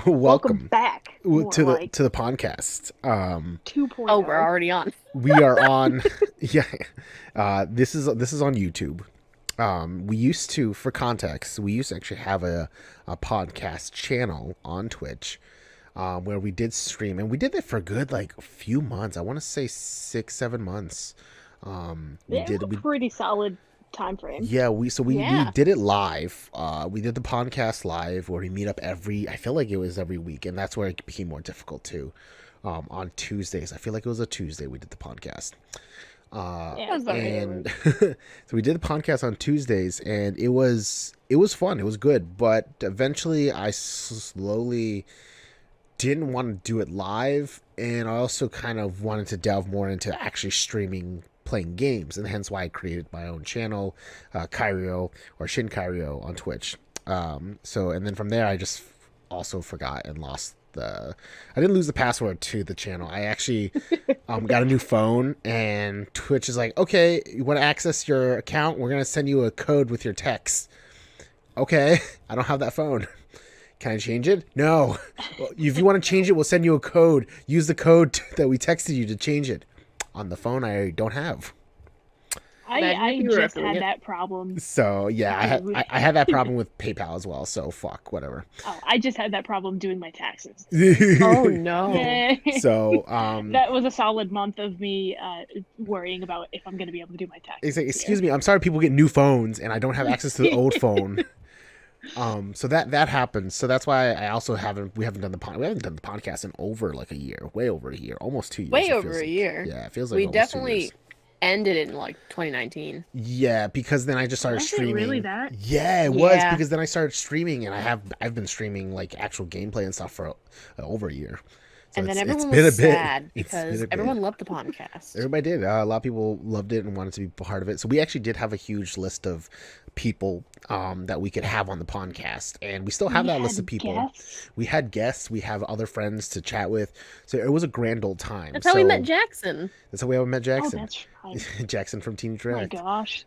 Welcome back. More to like the podcast. 2.0. Oh, we're already on. We are on. Yeah, this is on YouTube. We used to, for context, we used to actually have a podcast channel on Twitch, where we did stream, and we did it for a good like a few months. I want to say 6-7 months. We It was did a we pretty solid time frame. Yeah, we Yeah. did it live. We did the podcast live where we meet up I feel like it was every week, and that's where it became more difficult too. On Tuesdays, I feel like it was a Tuesday we did the podcast. Yeah, And so we did the podcast on Tuesdays, and it was fun. It was good, but eventually I slowly didn't want to do it live, and I also kind of wanted to delve more into actually streaming playing games, and hence why I created my own channel, Kairio or Shin Kairio on Twitch. And then from there I just also forgot and lost I didn't lose the password to the channel. I actually got a new phone, and Twitch is like, okay, you want to access your account, we're going to send you a code with your text. Okay, I don't have that phone. Can I change it? No. Well, if you want to change it, we'll send you a code. Use the code that we texted you to change it. On the phone, I don't have. I just had that problem. So yeah, I had that problem with PayPal as well. So fuck, whatever. Oh, I just had that problem doing my taxes. Oh no. So that was a solid month of me worrying about if I'm going to be able to do my taxes. It's like, excuse me, I'm sorry people get new phones and I don't have access to the old phone. So that happens. So that's why I also we haven't done the podcast in over like a year, way over a year, almost 2 years. Way over a year. Yeah, it feels like we almost definitely 2 years. Ended in like 2019. Yeah, because then I just started streaming. Really that? Yeah, it was because then I started streaming, and I've been streaming like actual gameplay and stuff for over a year. So and then it's everyone been was a bit, sad because everyone loved the podcast. Everybody did. A lot of people loved it and wanted to be part of it. So we actually did have a huge list of people that we could have on the podcast, and we still have that list of people. Guests? We had guests. We have other friends to chat with. So it was a grand old time. That's how we met Jackson. That's how we met Jackson. Oh, that's right. Jackson from Teen Direct. Oh my gosh.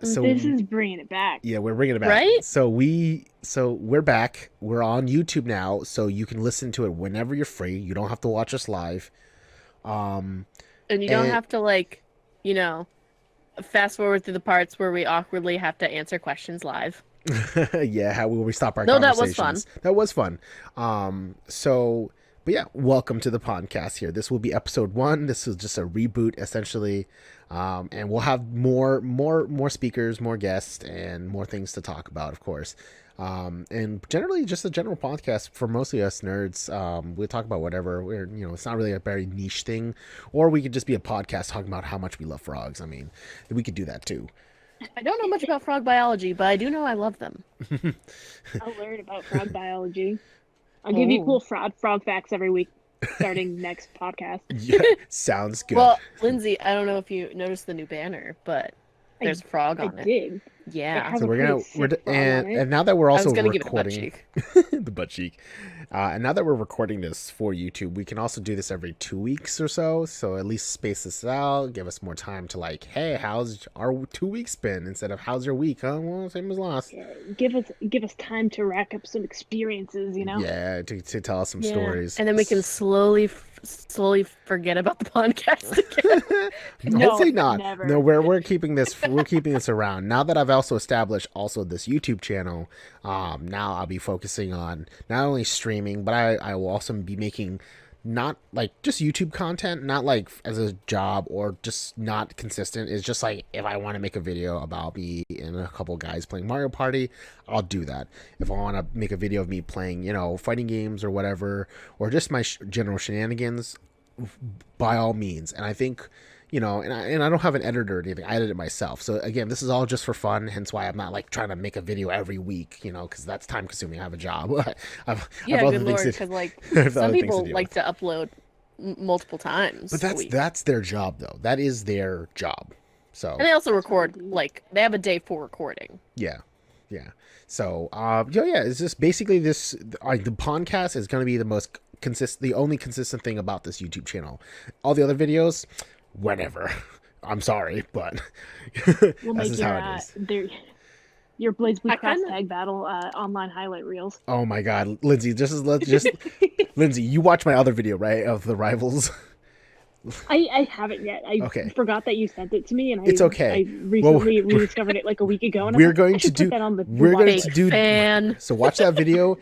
So this is bringing it back. Yeah, we're bringing it back. Right? So we're back. We're on YouTube now, so you can listen to it whenever you're free. You don't have to watch us live. And you don't have to fast forward through the parts where we awkwardly have to answer questions live. Yeah, how will we stop our conversations? That was fun. But yeah, welcome to the podcast here. This will be episode 1. This is just a reboot, essentially. And we'll have more speakers, more guests, and more things to talk about, of course. And generally just a general podcast for mostly us nerds. We'll talk about whatever. It's not really a very niche thing. Or we could just be a podcast talking about how much we love frogs. I mean, we could do that too. I don't know much about frog biology, but I do know I love them. I'll learn about frog biology. I'll give you cool frog facts every week, starting next podcast. Yeah, sounds good. Well, Lindsay, I don't know if you noticed the new banner, but there's a frog on it. I did. Yeah. So and now that we're also recording the butt cheek. And now that we're recording this for YouTube, we can also do this every 2 weeks or so. So at least space this out, give us more time to like, hey, how's our 2 weeks been? Instead of how's your week? Huh? Well, same as last. Yeah, give us time to rack up some experiences, Yeah, to tell us some stories. And then we can slowly forget about the podcast again. Hopefully not. Never. No, we're keeping this around. Now that I've also established this YouTube channel, now I'll be focusing on not only streaming, but I will also be making not like just YouTube content, not like as a job or just not consistent. It's just like if I want to make a video about me and a couple guys playing Mario Party, I'll do that. If I want to make a video of me playing, fighting games or whatever, or just my general shenanigans, by all means. And I think, and I don't have an editor or anything. I edit it myself. So again, this is all just for fun. Hence why I'm not like trying to make a video every week, because that's time consuming. I have a job. Good lord, because like some people like to upload multiple times. But that's their job though. That is their job. So and they also record they have a day for recording. Yeah. So it's just basically this. The podcast is going to be the only consistent thing about this YouTube channel. All the other videos, whatever. I'm sorry, but we'll this is how it is. your Blades Blue I Cross kinda- Tag Battle online highlight reels. Oh my God, Lindsay, Lindsay, you watch my other video, right, of the rivals? I haven't yet. I Okay, forgot that you sent it to me, and it's okay. I Well, recently rediscovered it like a week ago, and I we're thought, going I to should do. put that on the We're watch going list. to do. fan. So watch that video,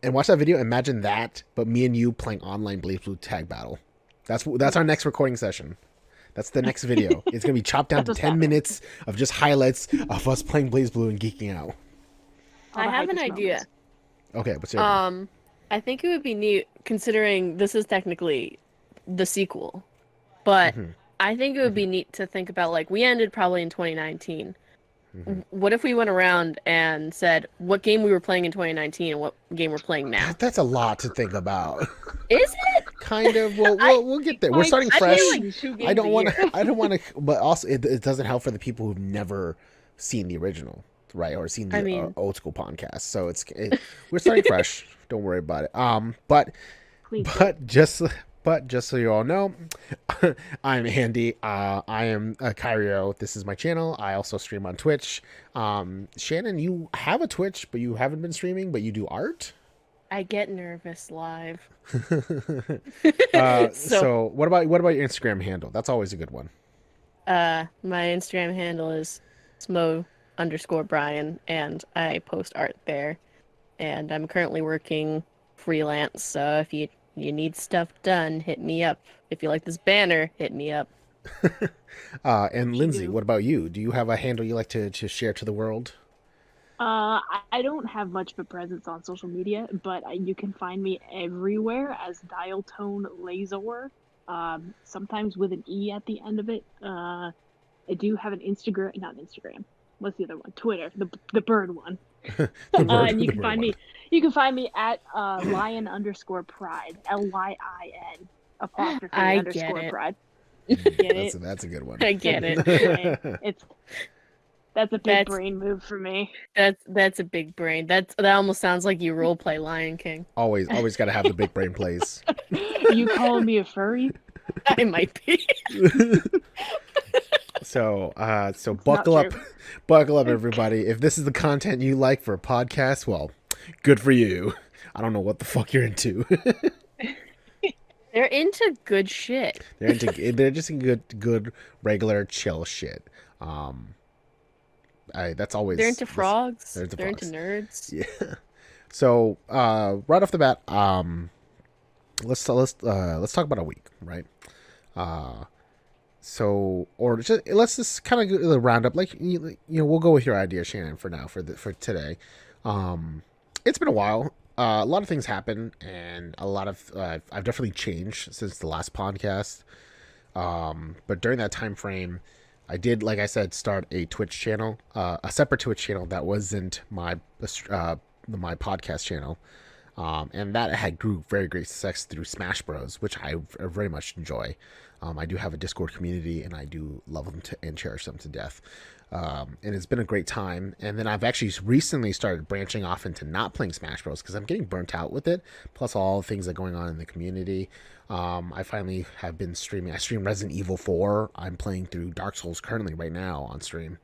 and watch that video. Imagine that, but me and you playing online Blaze Blue Tag Battle. That's our next recording session. That's the next video. It's gonna be chopped down to That's what's 10 happening. minutes of just highlights of us playing Blaze Blue and geeking out. All I the have an hypest idea. moments. Okay, what's your idea? I think it would be neat, considering this is technically the sequel, but Mhm. I think it would be neat to think about, like, we ended probably in 2019. Mhm. What if we went around and said what game we were playing in 2019 and what game we're playing now? That's a lot to think about. Is it? Kind of. Well, we'll get there. We're Like, starting I fresh. feel like 2 games I don't a want year. to. I don't want to. But also, it doesn't help for the people who've never seen the original, right, or seen the I mean- old school podcast. So we're starting fresh. Don't worry about it. But Clean just so you all know, I'm Andy. I am Kyrio. This is my channel. I also stream on Twitch. Shannon, you have a Twitch, but you haven't been streaming. But you do art. I get nervous live. So what about your Instagram handle? That's always a good one. My Instagram handle is smo_Brian, and I post art there. And I'm currently working freelance, so if you need stuff done, hit me up. If you like this banner, hit me up. And Lindsay, do. what about you? Do you have a handle you like to share to the world? I don't have much of a presence on social media, but you can find me everywhere as Dial Tone Laser. Sometimes with an E at the end of it. I do have an Instagram, not Instagram. What's the other one? Twitter, the bird one. And you can find me. You can find me at lion_pride, LYIN apostrophe I underscore get it. pride. Get it? That's a good one. I get it. That's a big That's- brain move for me. That's a big brain. That almost sounds like you roleplay Lion King. always got to have the big brain plays. You calling me a furry? I might be. So not buckle up, true. everybody. If this is the content you like for a podcast, well, good for you. I don't know what the fuck you're into. They're into good shit. They're just good regular chill shit. That's always They're into frogs. they're into They're frogs. into nerds. Yeah. So right off the bat, let's talk about a week, right? Let's just kind of round up, like we'll go with your idea, Shannon, for now for today. It's been a while. A lot of things happen, and a lot of I've definitely changed since the last podcast. But during that time frame, I did, like I said, start a Twitch channel, a separate Twitch channel that wasn't my podcast channel, and that had grew very great success through Smash Bros, which I very much enjoy. I do have a Discord community, and I do love them and cherish them to death. And it's been a great time. And then I've actually recently started branching off into not playing Smash Bros because I'm getting burnt out with it. Plus all the things that are going on in the community. I finally have been streaming. I stream Resident Evil 4. I'm playing through Dark Souls currently right now on stream.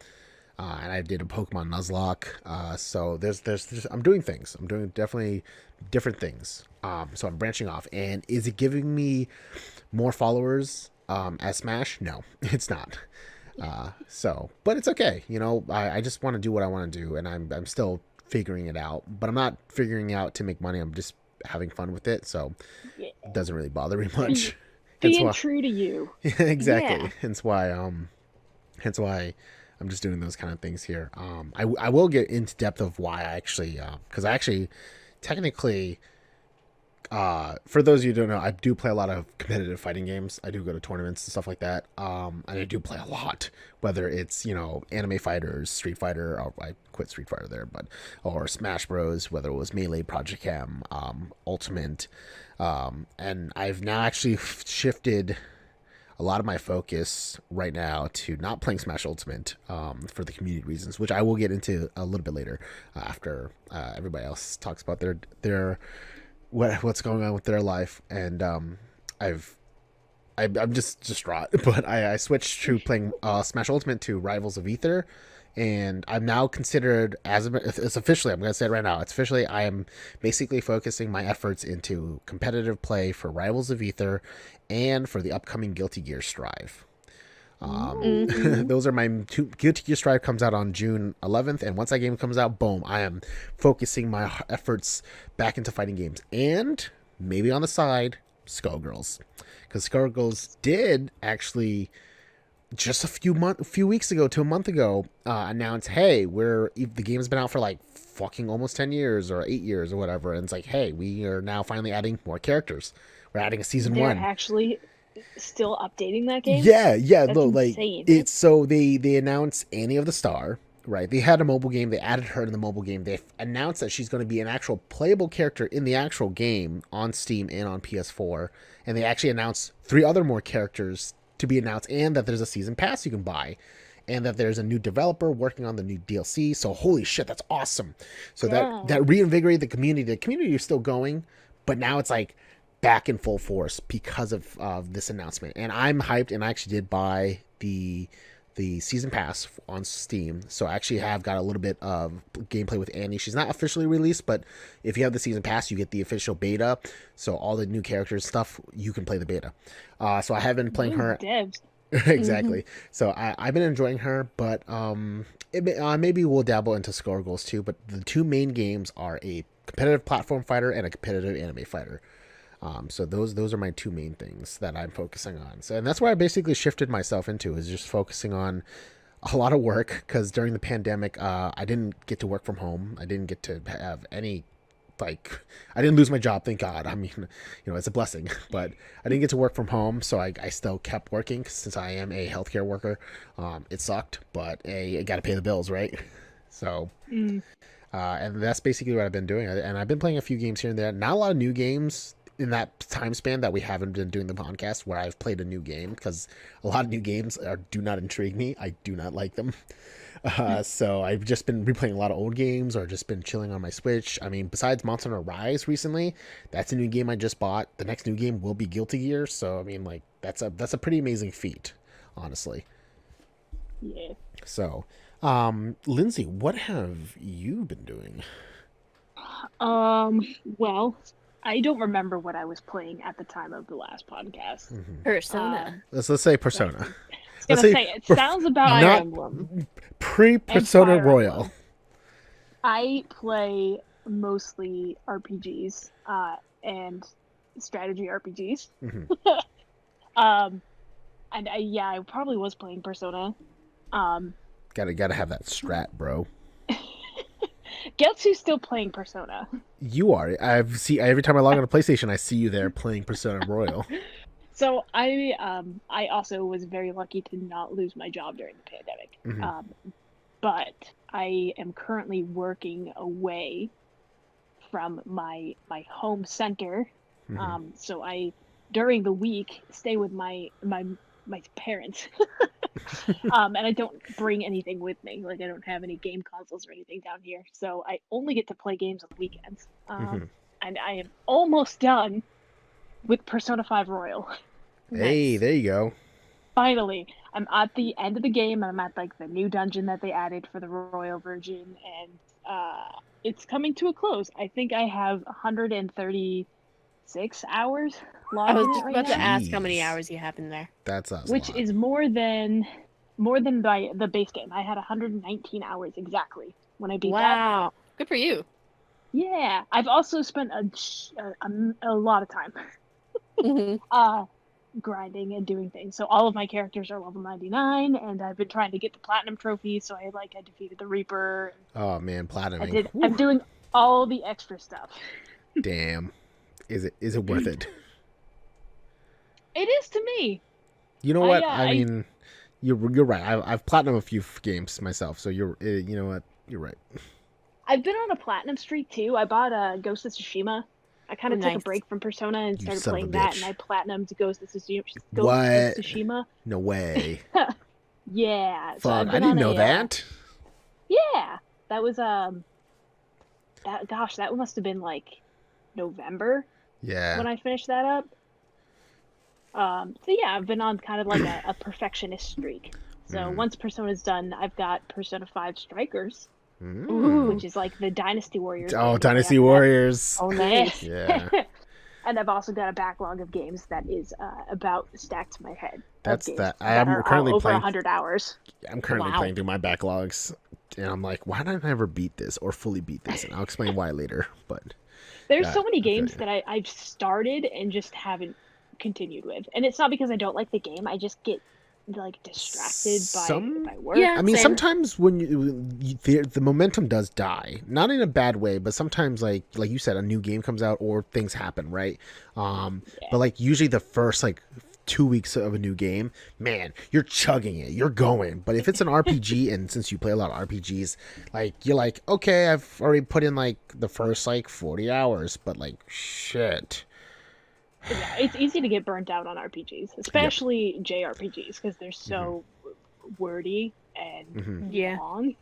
And I did a Pokemon Nuzlocke. So there's I'm doing things. I'm doing definitely different things. So I'm branching off. And is it giving me more followers as Smash? No, it's not. But it's okay. I just want to do what I want to do, and I'm still figuring it out, but I'm not figuring it out to make money. I'm just having fun with it. So it doesn't really bother me much. Being true to you. Exactly. Yeah. Hence why I'm just doing those kind of things here. I will get into depth of why I actually, cause I actually technically, for those of you who don't know, I do play a lot of competitive fighting games. I do go to tournaments and stuff like that. And I do play a lot, whether it's, Anime Fighters, Street Fighter, I quit Street Fighter there, or Smash Bros, whether it was Melee, Project M, Ultimate. And I've now actually shifted a lot of my focus right now to not playing Smash Ultimate, for the community reasons, which I will get into a little bit later, after, everybody else talks about their what's going on with their life. And I'm just distraught, but I switched to playing Smash Ultimate to Rivals of Ether, and I'm now considered it's officially, I'm going to say it right now, it's officially, I am basically focusing my efforts into competitive play for Rivals of Ether and for the upcoming Guilty Gear Strive. Mhm. Those are my two. Guilty Gear Strive comes out on June 11th, and once that game comes out, boom, I am focusing my efforts back into fighting games, and maybe on the side, Skullgirls, because Skullgirls did actually just a few weeks ago to a month ago announce, hey, the game's been out for like fucking almost 10 years or 8 years or whatever, and it's like, hey, we are now finally adding more characters. We're adding a season They're 1. actually still updating that game? Yeah. That's Look, like insane. it's so they announced Annie of the Star, right? They had a mobile game. They added her in the mobile game. They announced that she's going to be an actual playable character in the actual game on Steam and on PS4. And they actually announced 3 other more characters to be announced, and that there's a season pass you can buy, and that there's a new developer working on the new DLC. So holy shit, that's awesome. So Yeah. that reinvigorated the community. The community is still going, but now it's like back in full force because of this announcement, and I'm hyped. And I actually did buy the season pass on Steam, so I actually have got a little bit of gameplay with Annie. She's not officially released, but if you have the season pass, you get the official beta. So all the new characters stuff, you can play the beta. So I have been playing her. Devs. Exactly. So I've been enjoying her, but maybe we'll dabble into Skullgirls too. But the 2 main games are a competitive platform fighter and a competitive anime fighter. So those are my 2 main things that I'm focusing on. So, and that's where I basically shifted myself into, is just focusing on a lot of work, because during the pandemic, I didn't get to work from home. I didn't get to have any, like, I didn't lose my job, thank God. I mean, it's a blessing, but I didn't get to work from home, so I still kept working since I am a healthcare worker. It sucked, but I got to pay the bills, right? So. And that's basically what I've been doing. And I've been playing a few games here and there. Not a lot of new games in that time span that we haven't been doing the podcast, where I've played a new game, because a lot of new games do not intrigue me. I do not like them. So I've just been replaying a lot of old games, or just been chilling on my Switch. I mean, besides Monster Hunter Rise recently, that's a new game I just bought. The next new game will be Guilty Gear. So I mean, like, that's a pretty amazing feat, honestly. Yeah. So, Lindsay, what have you been doing? Well, I don't remember what I was playing at the time of the last podcast. Persona. Let's say Persona. I was gonna say, it sounds about Fire not Emblem. Pre-Persona Fire Royal. Emblem. I play mostly RPGs and strategy RPGs. And I probably was playing Persona. Gotta have that strat, bro. Guess who's still playing Persona? You are. Every time I log on to PlayStation, I see you there playing Persona Royal. So I also was very lucky to not lose my job during the pandemic. But I am currently working away from my home center. So I, during the week, stay with my parents. And I don't bring anything with me. Like, I don't have any game consoles or anything down here. So I only get to play games on the weekends. And I am almost done with Persona 5 Royal. Hey, Nice. there you go. Finally, I'm at the end of the game. I'm at like the new dungeon that they added for the Royal version, and it's coming to a close. I think I have 136 hours I logged was in it just right about to now, ask how many Jeez. hours you have in there. That's a which lot. is more than the base game. I had 119 hours exactly when I beat that. Wow. Good for you. Yeah, I've also spent a lot of time Mhm. grinding and doing things. So all of my characters are level 99, and I've been trying to get the platinum trophy. So I defeated the Reaper. Oh man, platinuming. I'm doing all the extra stuff. Damn. Is it worth it? It is to me. You know what? I mean, you're right. I've platinumed a few games myself, so you know what? You're right. I've been on a platinum streak too. I bought Ghost of Tsushima. I kind of took a Nice. break from Persona and You started son of a playing that, bitch. and I platinumed Ghost of What? Tsushima. No way. Yeah. So I've Fuck, I been didn't on know a, that. Yeah, that was that must have been like November Yeah. when I finished that up. So yeah, I've been on kind of like a perfectionist streak. So once Persona's done, I've got Persona 5 Strikers, Ooh. which is like the Dynasty Warriors game Oh, that I Dynasty have to have. Warriors. Oh, nice. Yeah. And I've also got a backlog of games that is about stacked to my head. That's games that. that I'm are currently all over playing. 100 hours. I'm currently Wow. playing through my backlogs, and I'm like, why did I never beat this or fully beat this? And I'll explain why later. But There's yeah, so many I feel games you. that I've started and just haven't continued with. And it's not because I don't like the game. I just get like distracted by work. Yeah. I mean, Same. sometimes when the momentum does die, not in a bad way, but sometimes like you said, a new game comes out or things happen, right? But like usually the first like 2 weeks of a new game, man, you're chugging it, you're going. But if it's an RPG, and since you play a lot of RPGs, like you're like, okay, I've already put in like the first like 40 hours, but like shit. Yeah, it's easy to get burnt out on RPGs, especially JRPGs, because they're so wordy and Yeah. long.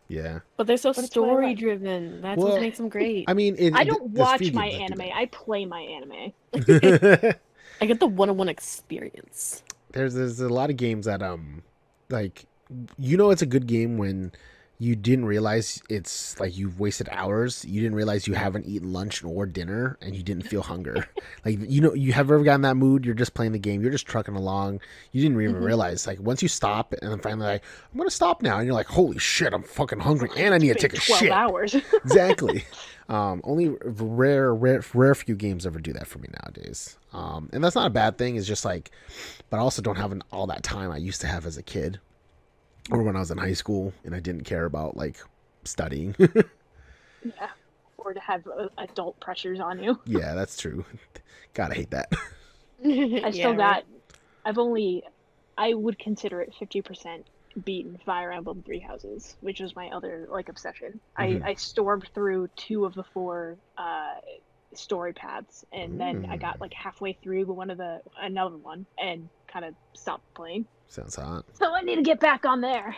Yeah. But they're so But it's what I story like. driven. That's Well, what makes them great. I mean, I don't there's watch few my games that do anime. I play my anime. that. I get the one-on-one experience. There's a lot of games that like it's a good game when you didn't realize it's like you've wasted hours. You didn't realize you haven't eaten lunch or dinner, and you didn't feel hunger. Like you have ever gotten that mood? You're just playing the game. You're just trucking along. You didn't even realize. Like once you stop, and then finally like I'm gonna stop now, and you're like, holy shit, I'm fucking hungry, and I need to It's take been a 12 shit. hours. Exactly. Only rare few games ever do that for me nowadays. And that's not a bad thing. It's just like, but I also don't have all that time I used to have as a kid, or when I was in high school and I didn't care about like studying. Yeah. Or to have adult pressures on you. Yeah, that's true. Gotta hate that. I still got. I would consider it 50% beaten Fire Emblem Three Houses, which is my other like obsession. I stormed through 2 of the 4 story paths, and then I got like halfway through another one and kind of stopped playing. Sounds hot. So I need to get back on there.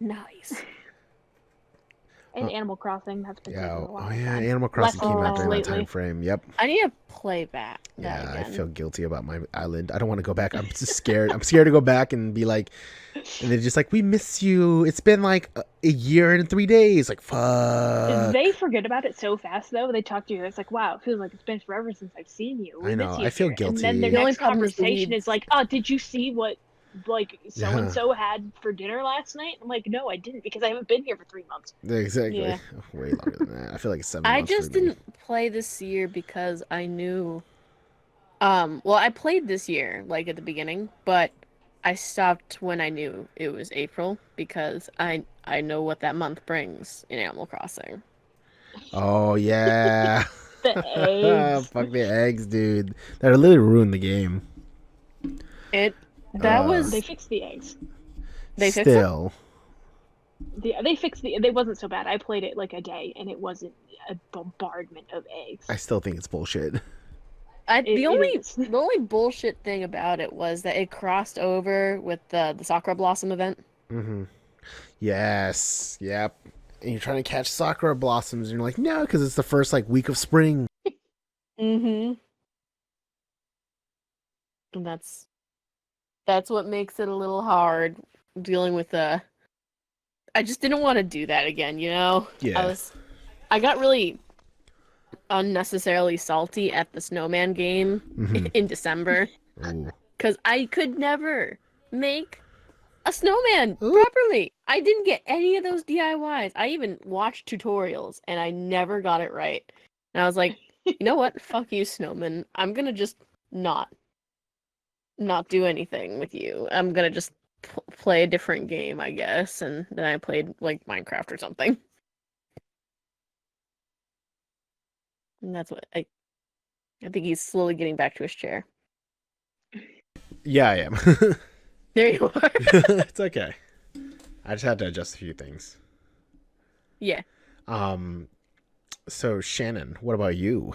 Nice. And Animal Crossing, that's been taking a Oh while. yeah, Animal Crossing Less came out during that lately. time frame. Yep. I need to play back that Yeah, I again. feel guilty about my island. I don't want to go back. I'm just scared. I'm scared to go back and be like, and they're just like, we miss you. It's been like a year and 3 days. Like, fuck. They forget about it so fast, though. They talk to you. It's like, wow, it feels like it's been forever since I've seen you. We I miss know, you I feel here. And then guilty. their The only next problem is the conversation weeds. is like, oh, did you see what, like, so-and-so had for dinner last night? I'm like, no, I didn't, because I haven't been here for 3 months. Exactly. Yeah. Way longer than that. I feel like it's 7 I months. just for me. didn't play this year because I knew. Well, I played this year, like at the beginning, but I stopped when I knew it was April because I know what that month brings in Animal Crossing. Oh yeah. The eggs. Fuck the eggs, dude. That literally ruined the game. That was They fixed the eggs. they fixed it? Still. They fixed it wasn't so bad. I played it like a day, and it wasn't a bombardment of eggs. I still think it's bullshit. The only is. the only bullshit thing about it was that it crossed over with the Sakura Blossom event. Mm-hmm. Yes. Yep. And you're trying to catch sakura blossoms, and you're like, no, because it's the first like week of spring. Mm-hmm. And that's what makes it a little hard dealing with the. I just didn't want to do that again, you know? Yeah. I got really unnecessarily salty at the snowman game Mhm. in December Ooh. because I could never make a snowman Ooh. properly. I didn't get any of those DIYs. I even watched tutorials and I never got it right. And I was like, you know what? Fuck you, snowman. I'm gonna just not do anything with you. I'm gonna just play a different game, I guess. And then I played like Minecraft or something. And that's what I think he's slowly getting back to his chair. Yeah, I am. There you are. It's okay. I just had to adjust a few things. Yeah. So Shannon, what about you?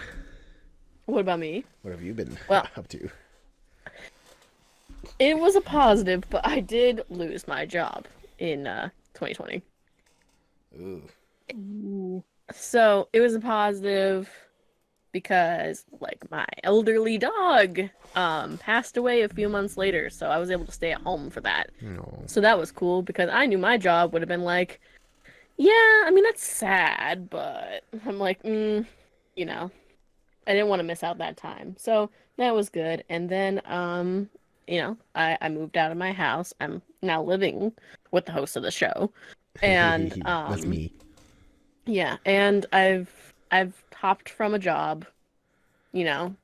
What about me? What have you been Well- up to? It was a positive, but I did lose my job in 2020. Ooh. Ooh. So it was a positive. because like my elderly dog passed away a few months later, so I was able to stay at home for that. No. So that was cool because I knew my job would have been like, yeah, I mean that's sad, but I'm like, you know, I didn't want to miss out that time. So that was good. And then you know, I moved out of my house. I'm now living with the host of the show. And That's me. yeah, and I've hopped from a job, you know,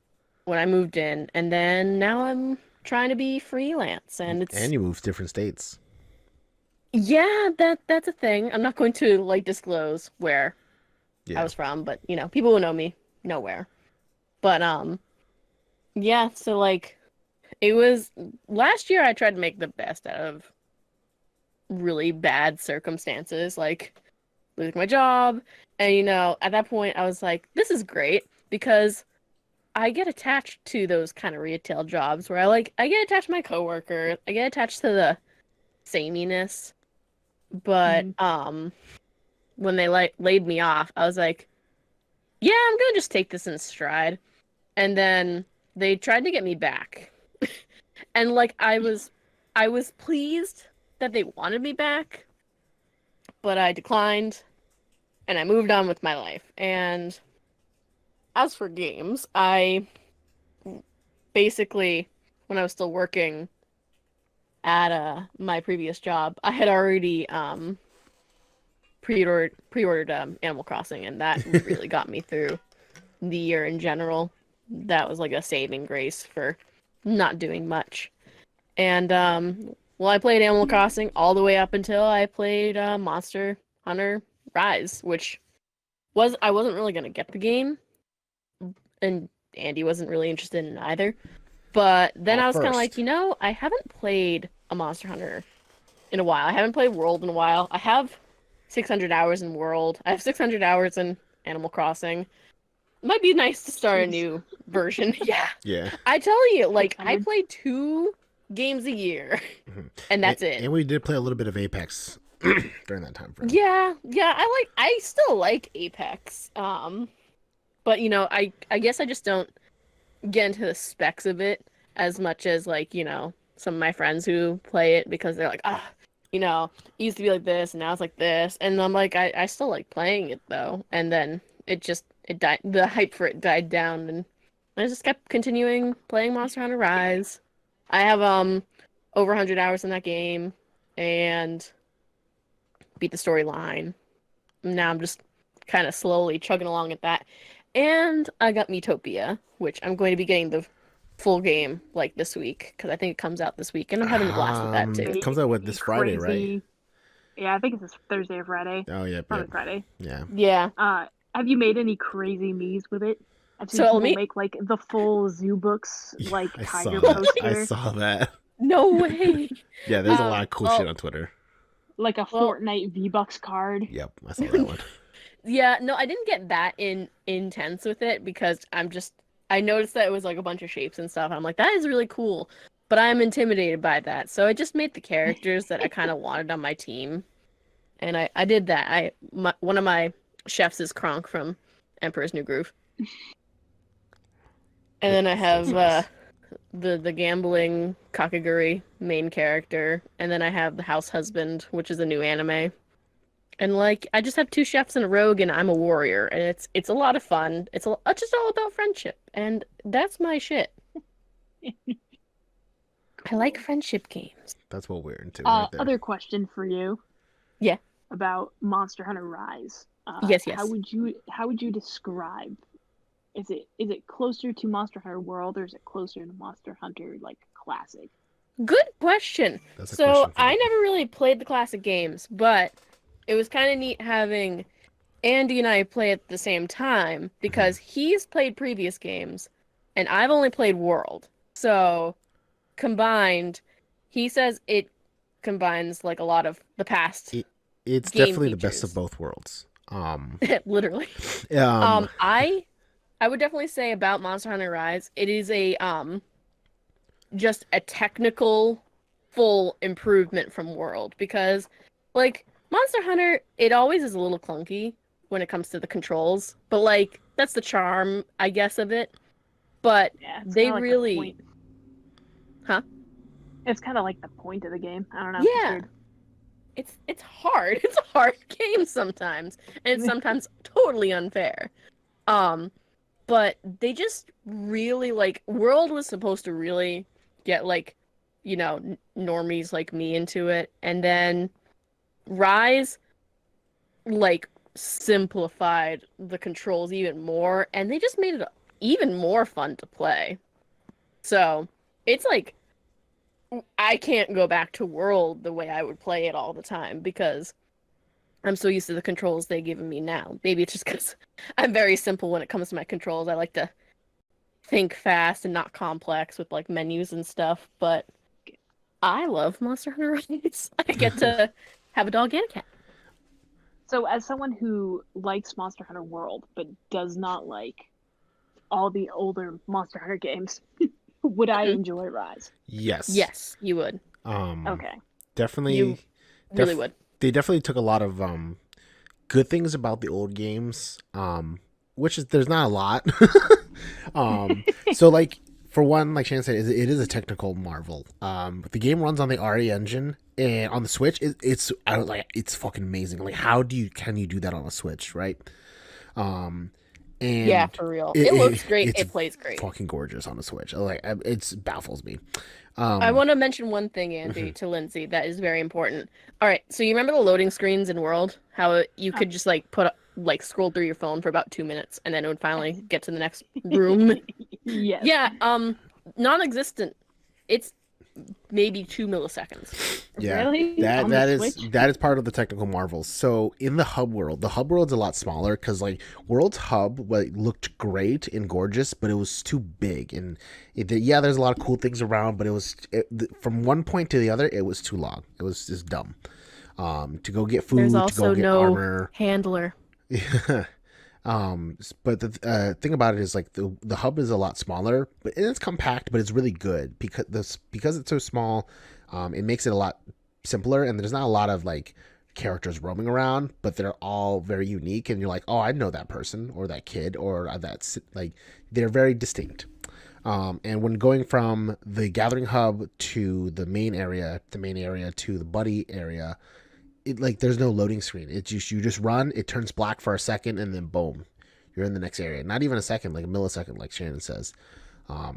when I moved in, and then now I'm trying to be freelance, and it's And you moved to different states. yeah, that's a thing. I'm not going to like disclose where I Yeah. was from, but you know, people who know me know where. But yeah, so like it was last year I tried to make the best out of really bad circumstances, like losing my job, and you know, at that point I was like, this is great because I get attached to those kind of retail jobs where I get attached to my coworker, I get attached to the sameness. But when they like laid me off, I was like, yeah, I'm gonna just take this in stride. And then they tried to get me back. And like I was pleased that they wanted me back, but I declined and I moved on with my life. And as for games, I basically when I was still working at my previous job, I had already pre-ordered Animal Crossing, and that really got me through the year in general. That was like a saving grace for not doing much. And well, I played Animal Crossing all the way up until I played Monster Hunter Rise, which was I wasn't really gonna get the game, and Andy wasn't really interested in it either. But then At I was kind of like, first. you know, I haven't played a Monster Hunter in a while. I haven't played World in a while. I have 600 hours in World. I have 600 hours in Animal Crossing. Might be nice to start a Jeez. new version. Yeah. Yeah. I tell you, like, I 600. play 2 games a year, Mhm. and that's it. And we did play a little bit of Apex during that time frame. Yeah, I still like Apex. But you know, I guess I just don't get into the specs of it as much as like, you know, some of my friends who play it because they're like, you know, it used to be like this and now it's like this. And I'm like, I still like playing it though. And then it died, the hype for it died down, and I just kept continuing playing Monster Hunter Rise. I have over 100 hours in that game and beat the storyline. Now I'm just kind of slowly chugging along at that. And I got Metopia, which I'm going to be getting the full game like this week because I think it comes out this week, and I'm having a blast with that too. It comes out with this Friday, right? Crazy. Yeah, I think it's this Thursday or Friday. Oh, yeah. Probably Friday. Yeah. Yeah. Have you made any crazy me's with it? I've seen So people let me. make like the full zoo books, like I saw tiger that. poster, I saw that. No way. Yeah, there's a lot of cool well- shit on Twitter. like a Well- Fortnite V-Bucks card. Yep, I saw that one. Yeah, no, I didn't get that intense with it because I noticed that it was like a bunch of shapes and stuff. I'm like, that is really cool, but I'm intimidated by that. So I just made the characters that I kind of wanted on my team, and I did that. One of my chefs is Kronk from Emperor's New Groove, and then I have the gambling Kakaguri main character, and then I have the house husband, which is a new anime. And like I just have 2 chefs and a rogue, and I'm a warrior, and it's a lot of fun. It's just all about friendship, and that's my shit. I like friendship games. That's what we're into right there. Other question for you. Yeah. About Monster Hunter Rise. Yes. How would you describe? Is it closer to Monster Hunter World, or is it closer to Monster Hunter like Classic? Good question. That's a So question for I me. never really played the classic games, but it was kind of neat having Andy and I play at the same time because he's played previous games and I've only played World. So combined, he says it combines like a lot of the past. It's game definitely the best of features. both worlds. Literally. I would definitely say about Monster Hunter Rise, it is a just a technical full improvement from World because like Monster Hunter, it always is a little clunky, when it comes to the controls, but like that's the charm, I guess, of it. But Yeah, it's they kind of like the really, point. huh? It's kind of like the point of the game. I don't know. It's Yeah, weird. it's hard. It's a hard game sometimes, and it's sometimes totally unfair. Um, but they just really like World was supposed to really get like, normies like me into it, and then Rise like simplified the controls even more, and they just made it even more fun to play. So it's like I can't go back to World the way I would play it all the time because I'm so used to the controls they've given me now. Maybe it's just because I'm very simple when it comes to my controls. I like to think fast and not complex with like menus and stuff, but I love Monster Hunter Rise. I get to have a dog and a cat. So, as someone who likes Monster Hunter World but does not like all the older Monster Hunter games, would I Mhm. enjoy Rise? Yes. Yes, you would. Okay. Definitely. You really would. They definitely took a lot of good things about the old games. Which is there's not a lot. So like for one, like Shannon said, it is a technical marvel. The game runs on the RE engine, and on the Switch, it's fucking amazing. Like, can you do that on a Switch, right? Um, Yeah, and for real. It looks great. it's It plays great. fucking gorgeous on the Switch. Like, it baffles me. I Um, want to mention one thing, Andy, to Lindsay that is very important. All right, so you remember the loading screens in World? How you Oh. could just like scroll through your phone for about 2 minutes and then it would finally get to the next room. Yes. Yeah, non-existent. It's maybe 2 milliseconds. Yeah, Really? that On the that is Switch? that is part of the technical marvels. So in the hub world's a lot smaller because like World's hub looked great and gorgeous, but it was too big and yeah, there's a lot of cool things around, but from one point to the other, it was too long. It was just dumb. To go get There's food, to go also get no armor. handler. But the thing about it is like the hub is a lot smaller, but it's compact, but it's really good because it's so small. It makes it a lot simpler, and there's not a lot of like characters roaming around, but they're all very unique, and you're like, oh, I know that person or that kid or that's like they're very distinct. And when going from the gathering hub to the main area to the buddy area, there's no loading screen. It's just you just run, it turns black for a second, and then boom, you're in the next area. Not even a second, like a millisecond, like Shannon says.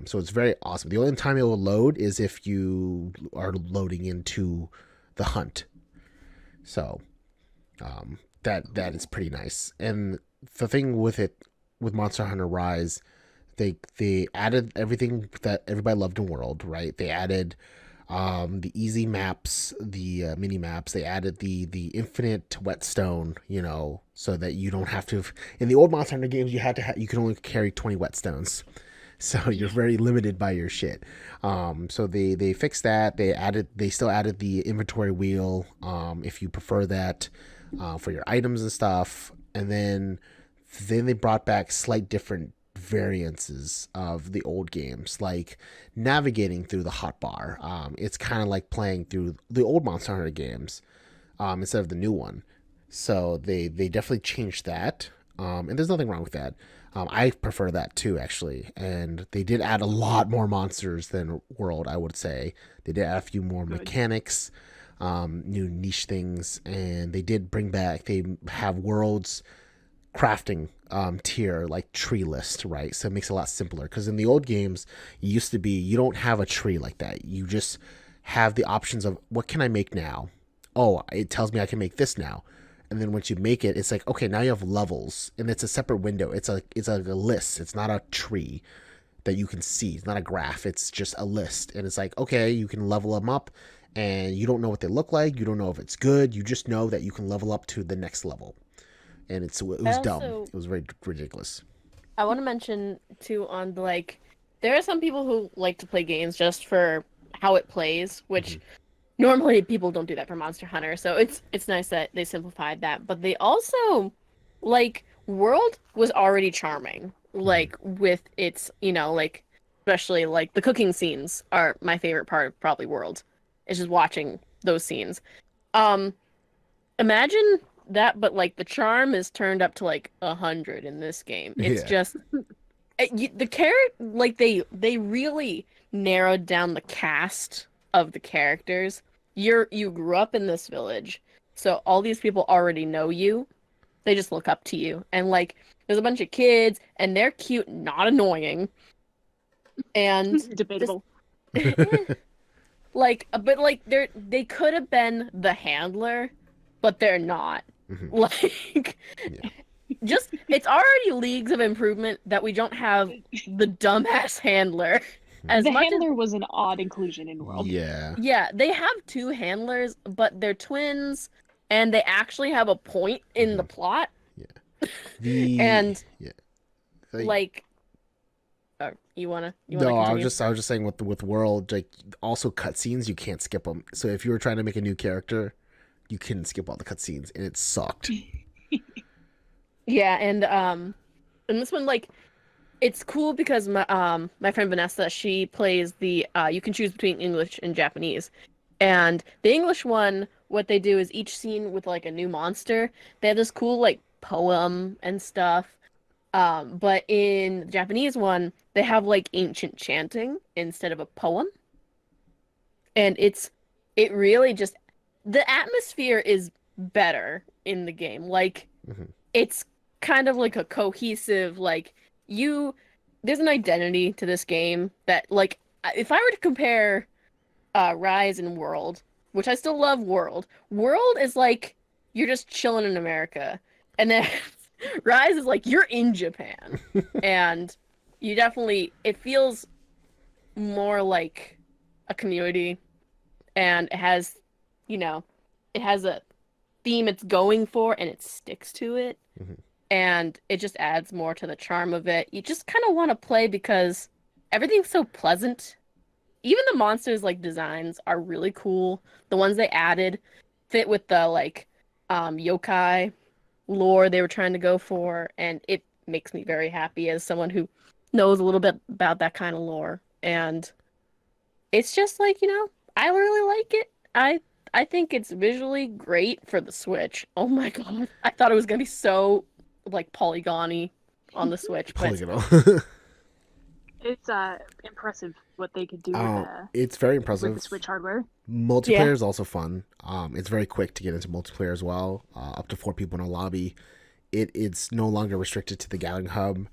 So it's very awesome. The only time it will load is if you are loading into the hunt. So that is pretty nice. And the thing with Monster Hunter Rise, they added everything that everybody loved in World, right? They added the easy maps, the mini maps. They added the infinite whetstone, so that you don't have to. In the old Monster Hunter games, you can only carry 20 whetstones, so you're very limited by your shit. So they fixed that. They still added the inventory wheel, if you prefer that, for your items and stuff. And then they brought back slight different variances of the old games, like navigating through the hotbar. It's kind of like playing through the old Monster Hunter games, instead of the new one. So they definitely changed that, and there's nothing wrong with that. I prefer that too, actually. And they did add a lot more monsters than World, I would say. They did add a few more Good. mechanics, new niche things, and they have Worlds crafting tier, like tree list, right? So it makes it a lot simpler, because in the old games it used to be you don't have a tree like that. You just have the options of what can I make now. Oh, it tells me I can make this now. And then once you make it, it's like, okay, now you have levels, and it's a separate window. It's like a list. It's not a tree that you can see. It's not a graph. It's just a list, and it's like, okay, you can level them up, and you don't know what they look like. You don't know if it's good. You just know that you can level up to the next level. And it was dumb. It was very ridiculous. I want to mention too on like there are some people who like to play games just for how it plays, which normally people don't do that for Monster Hunter. So it's nice that they simplified that, but they also like World was already charming, like with its, like especially like the cooking scenes are my favorite part of probably World. It's just watching those scenes. Imagine but like the charm is turned up to like 100 in this game. It's Yeah. just the character, like they really narrowed down the cast of the characters. You grew up in this village, so all these people already know you. They just look up to you, and like there's a bunch of kids, and they're cute, not annoying, and just Debatable. like, but like they could have been the handler, but they're not. Mhm. Like, Yeah. just it's already leagues of improvement that we don't have the dumbass handler. As The much as handler was an odd inclusion in World. Yeah. yeah, they have two handlers, but they're twins, and they actually have a point in the plot. The And yeah. like, you wanna No, I continue? was just saying with World, like also cutscenes you can't skip them. So if you were trying to make a new character, you couldn't skip all the cutscenes, and it sucked. Yeah, and this one, like, it's cool because my friend Vanessa, she plays the you can choose between English and Japanese. And the English one, what they do is each scene with like a new monster, they have this cool like poem and stuff. But in the Japanese one, they have like ancient chanting instead of a poem. And it really just the atmosphere is better in the game. Like Mhm. it's kind of like a cohesive like there's an identity to this game that like if I were to compare Rise and World, which I still love World is like you're just chilling in America. And then Rise is like you're in Japan. And you definitely it feels more like a community, and it has, it has a theme it's going for and it sticks to it. Mhm. And it just adds more to the charm of it. You just kind of want to play because everything's so pleasant. Even the monsters like designs are really cool. The ones they added fit with the like yokai lore they were trying to go for, and it makes me very happy as someone who knows a little bit about that kind of lore. And it's just like, I really like it. I think it's visually great for the Switch. Oh my God. I thought it was gonna be so like polygony on the Switch, but Polygonal. It's impressive what they could do It's very with the impressive. Switch hardware. Multiplayer Yeah. is also fun. It's very quick to get into multiplayer as well. Up to 4 people in a lobby. It's no longer restricted to the gathering hub.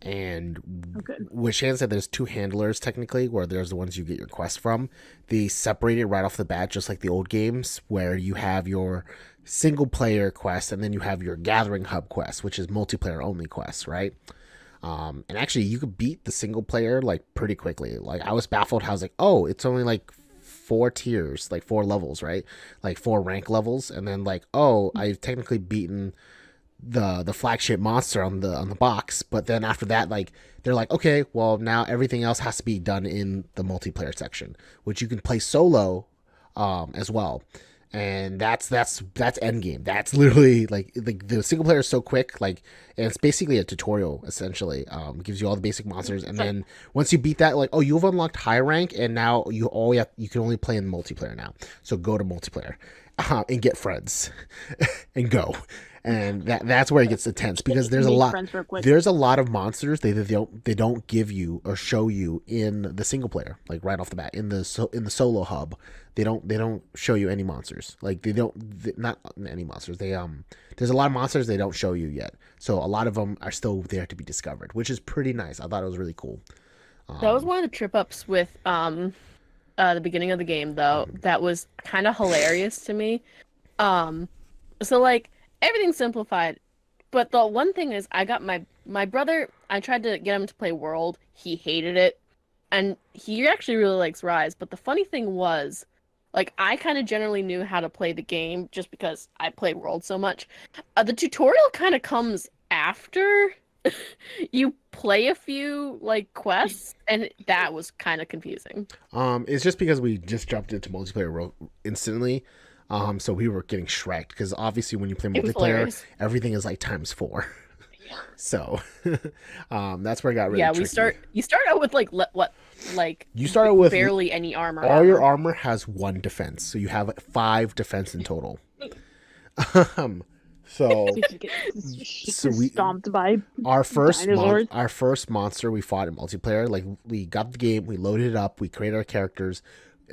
And Okay. with Shan said, there's 2 handlers technically, where there's the ones you get your quest from. They separate it right off the bat, just like the old games, where you have your single player quest and then you have your gathering hub quest, which is multiplayer only quests, right? And actually, you could beat the single player like pretty quickly. Like I was baffled how I was like, oh, it's only like 4 tiers, like 4 levels, right? Like 4 rank levels, and then like, oh, I've technically beaten the flagship monster on the box, but then after that, like they're like, okay, well now everything else has to be done in the multiplayer section, which you can play solo as well. And that's end game. That's literally like the single player is so quick, like, and it's basically a tutorial essentially. It gives you all the basic monsters, and then once you beat that, like, oh, you've unlocked high rank, and now you can only play in multiplayer now. So go to multiplayer and get friends and go. And that's where it gets intense, because there's a Make lot friends real quick. there's a lot of monsters they don't give you or show you in the single player, like right off the bat in the solo hub. They don't show you any monsters. Like not any monsters. There's a lot of monsters they don't show you yet. So a lot of them are still there to be discovered, which is pretty nice. I thought it was really cool. that was one of the trip ups with the beginning of the game though. That was kind of hilarious to me. So like everything's simplified, but the one thing is I got my brother, I tried to get him to play World. He hated it. And he actually really likes Rise, but the funny thing was, like, I kind of generally knew how to play the game just because I played World so much. The tutorial kind of comes after you play a few, like, quests, and that was kind of confusing. It's just because we just jumped into multiplayer instantly. So we were getting shreked, because obviously when you play It was multiplayer, hilarious. everything is like ×4. So that's where it got really Yeah, tricky. you start out with, like, You start out with barely any armor. all your armor has 1 defense, so you have 5 defense in total. So You get so we stomped by our first dinosaurs. our first monster we fought in multiplayer. Like we got the game, we loaded it up, we created our characters,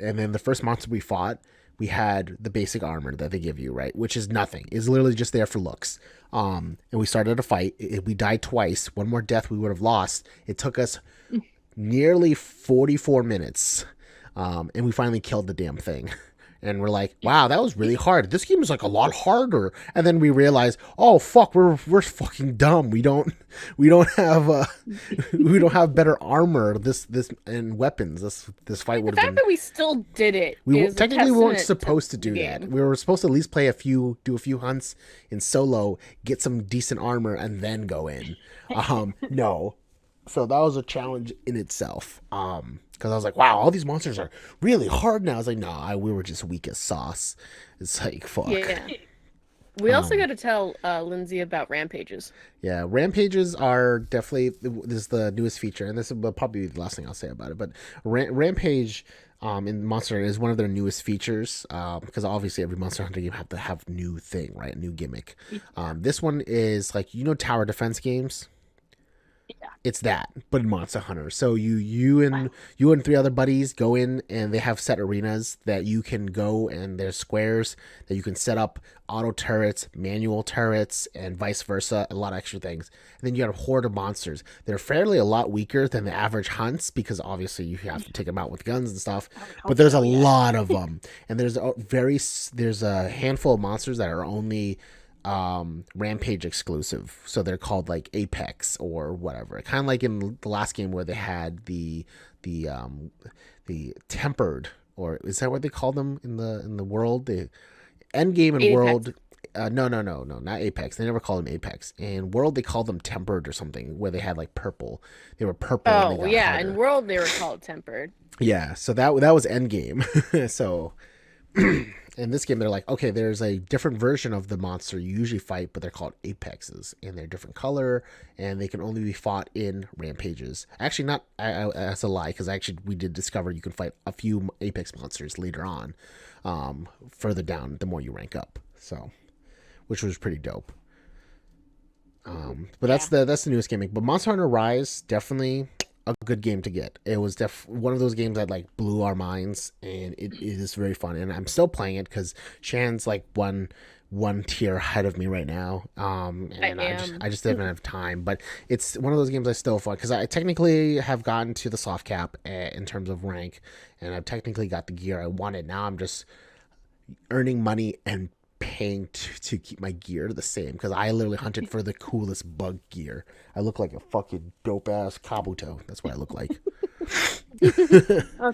and then the first monster we fought, we had the basic armor that they give you, right? Which is nothing. It's literally just there for looks. And we started a fight. We died twice. One more death we would have lost. It took us nearly 44 minutes. And we finally killed the damn thing. And we're like, wow, that was really hard. This game is like a lot harder. And then we realize, oh fuck, we're fucking dumb. We don't have we don't have better armor. This and weapons. This fight would The have fact been. that we still did it. We is a technically weren't testament supposed to the do game. that. We were supposed to at least do a few hunts in solo, get some decent armor, and then go in. No. So that was a challenge in itself. Because I was like, wow, all these monsters are really hard now. I was like, no, we were just weak as sauce. It's like, fuck. Yeah. We also got to tell Lindsay about rampages. Yeah, rampages are definitely this is the newest feature, and this will probably be the last thing I'll say about it. But rampage in Monster Hunter is one of their newest features because obviously every Monster Hunter game have to have new thing, right? New gimmick. This one is like tower defense games. Yeah. It's that, but in Monster Hunter. So you and three other buddies go in, and they have set arenas that you can go, and there's squares that you can set up auto turrets, manual turrets, and vice versa. A lot of extra things. And then you got a horde of monsters. They're fairly a lot weaker than the average hunts because obviously you have to take them out with guns and stuff. But there's a lot of them, and there's a handful of monsters that are only rampage exclusive, so they're called like Apex or whatever, kind of like in the last game where they had the tempered, or is that what they called them in the world, the end game and Apex. World. No, not Apex. They never called them Apex. In World, they called them tempered or something, where they had like purple. They were purple. And they Oh got yeah, harder. in World they were called tempered. Yeah, so that was end game. So in this game, they're like, okay, there's a different version of the monster you usually fight, but they're called apexes, and they're different color, and they can only be fought in rampages. Actually, not that's a lie, because actually we did discover you can fight a few apex monsters later on, further down the more you rank up. So, which was pretty dope. But that's the newest gimmick. But Monster Hunter Rise, definitely a good game to get. It was one of those games that like blew our minds, and it is very fun. And I'm still playing it because Shan's like one tier ahead of me right now. And I just didn't have time. But it's one of those games I still fun because I technically have gotten to the soft cap in terms of rank, and I've technically got the gear I wanted. Now I'm just earning money and paying to keep my gear the same, because I literally hunted for the coolest bug gear. I look like a fucking dope ass Kabuto. That's what I look like. I'll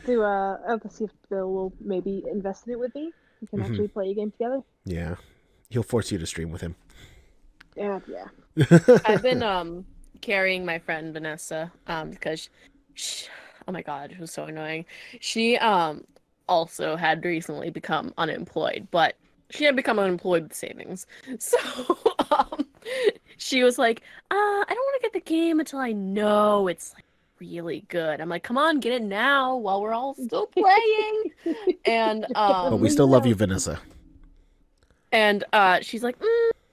have to see if Bill will maybe invest in it with me. We can actually play a game together. Yeah, he'll force you to stream with him. Yeah. I've been carrying my friend Vanessa because she, oh my god, it was so annoying. She also had recently become unemployed, but she had become unemployed with savings. So she was like, I don't want to get the game until I know it's like really good. I'm like, come on, get it now while we're all still playing. And But we still love you, Vanessa. And she's like,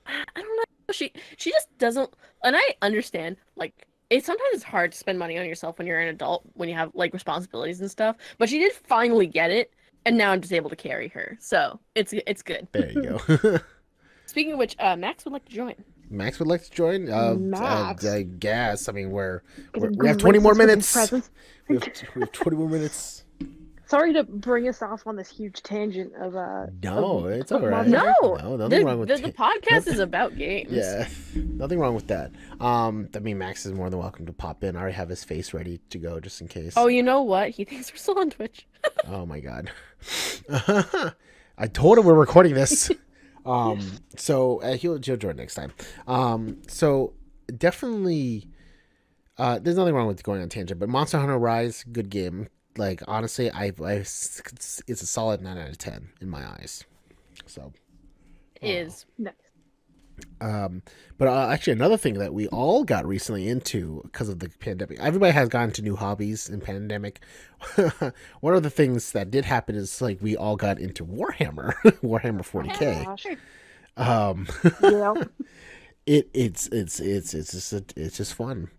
I don't know. She just doesn't, and I understand, like, sometimes it's hard to spend money on yourself when you're an adult, when you have like responsibilities and stuff. But she did finally get it. And now I'm just able to carry her, so it's good. There you go. Speaking of which, Max would like to join. Max would like to join. Max. I guess. I mean, we have 20 more minutes. We have 20 more minutes. Sorry to bring us off on this huge tangent of No, it's all right. No, nothing wrong with the podcast is about games. Yeah, nothing wrong with that. I mean, Max is more than welcome to pop in. I already have his face ready to go just in case. Oh, you know what? He thinks we're still on Twitch. Oh my god. I told him we're recording this. So he'll join next time. So definitely, there's nothing wrong with going on tangent, but Monster Hunter Rise, good game. Like, honestly, it's a solid 9 out of 10 in my eyes. So Is nice. But actually, another thing that we all got recently into because of the pandemic, everybody has gotten to new hobbies in pandemic. One of the things that did happen is like we all got into Warhammer, Warhammer 40K. Um, Yeah. it's just fun.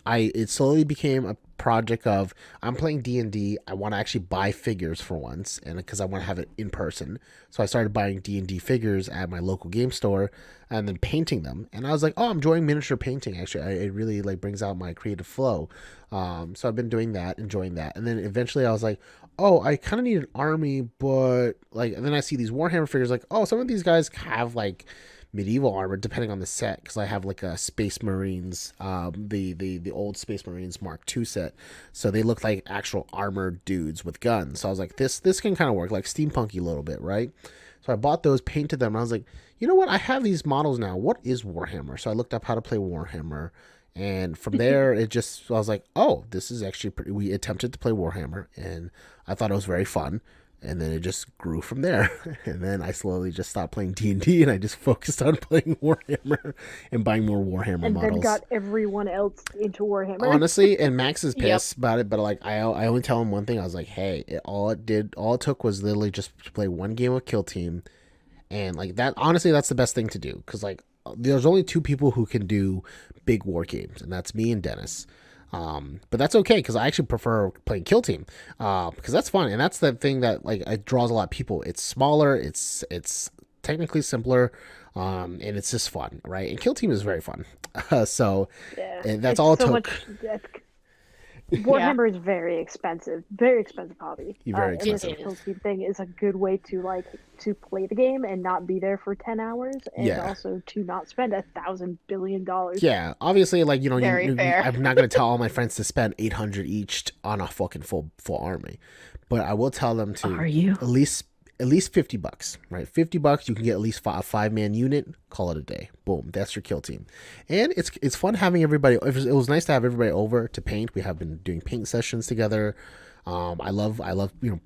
It slowly became a project of I'm playing D&D. I want to actually buy figures for once, and because I want to have it in person, so I started buying D&D figures at my local game store, and then painting them. And I was like, oh, I'm enjoying miniature painting. Actually, it really like brings out my creative flow. So I've been doing that, enjoying that, and then eventually I was like, oh, I kind of need an army, but like, and then I see these Warhammer figures, like, oh, some of these guys have like medieval armor depending on the set, because I have like a Space Marines, the old Space Marines Mark II set, so they look like actual armored dudes with guns. So I was like, this can kind of work, like steampunky a little bit, right? So I bought those, painted them, and I was like, you know what? I have these models now. What is Warhammer? So I looked up how to play Warhammer, and from there it just I was like, oh, this is actually pretty. We attempted to play Warhammer, and I thought it was very fun, and then it just grew from there. And then I slowly just stopped playing D&D, and I just focused on playing Warhammer and buying more Warhammer And then models. got everyone else into Warhammer. Honestly, and Max is Yep. pissed about it, but like I only tell him one thing. I was like, hey, all it took was literally just to play one game of Kill Team, and like that. Honestly, that's the best thing to do, because like there's only two people who can do big war games, and that's me and Dennis. But that's okay, because I actually prefer playing Kill Team, because that's fun, and that's the thing that like it draws a lot of people. It's smaller, it's technically simpler, and it's just fun, right? And Kill Team is very fun. So Yeah. and that's It's all it so took. much. Warhammer is very expensive hobby. Very And this expensive. kill team thing is a good way to play the game and not be there for 10 hours, and Yeah. also to not spend $1,000 billion. Yeah, obviously, like Very fair. I'm not gonna tell all my friends to spend 800 each on a fucking full army, but I will tell them to Are you? at least $50, right? $50, you can get at least a 5-man unit. Call it a day. Boom, that's your kill team, and it's fun having everybody. It was nice to have everybody over to paint. We have been doing paint sessions together. I love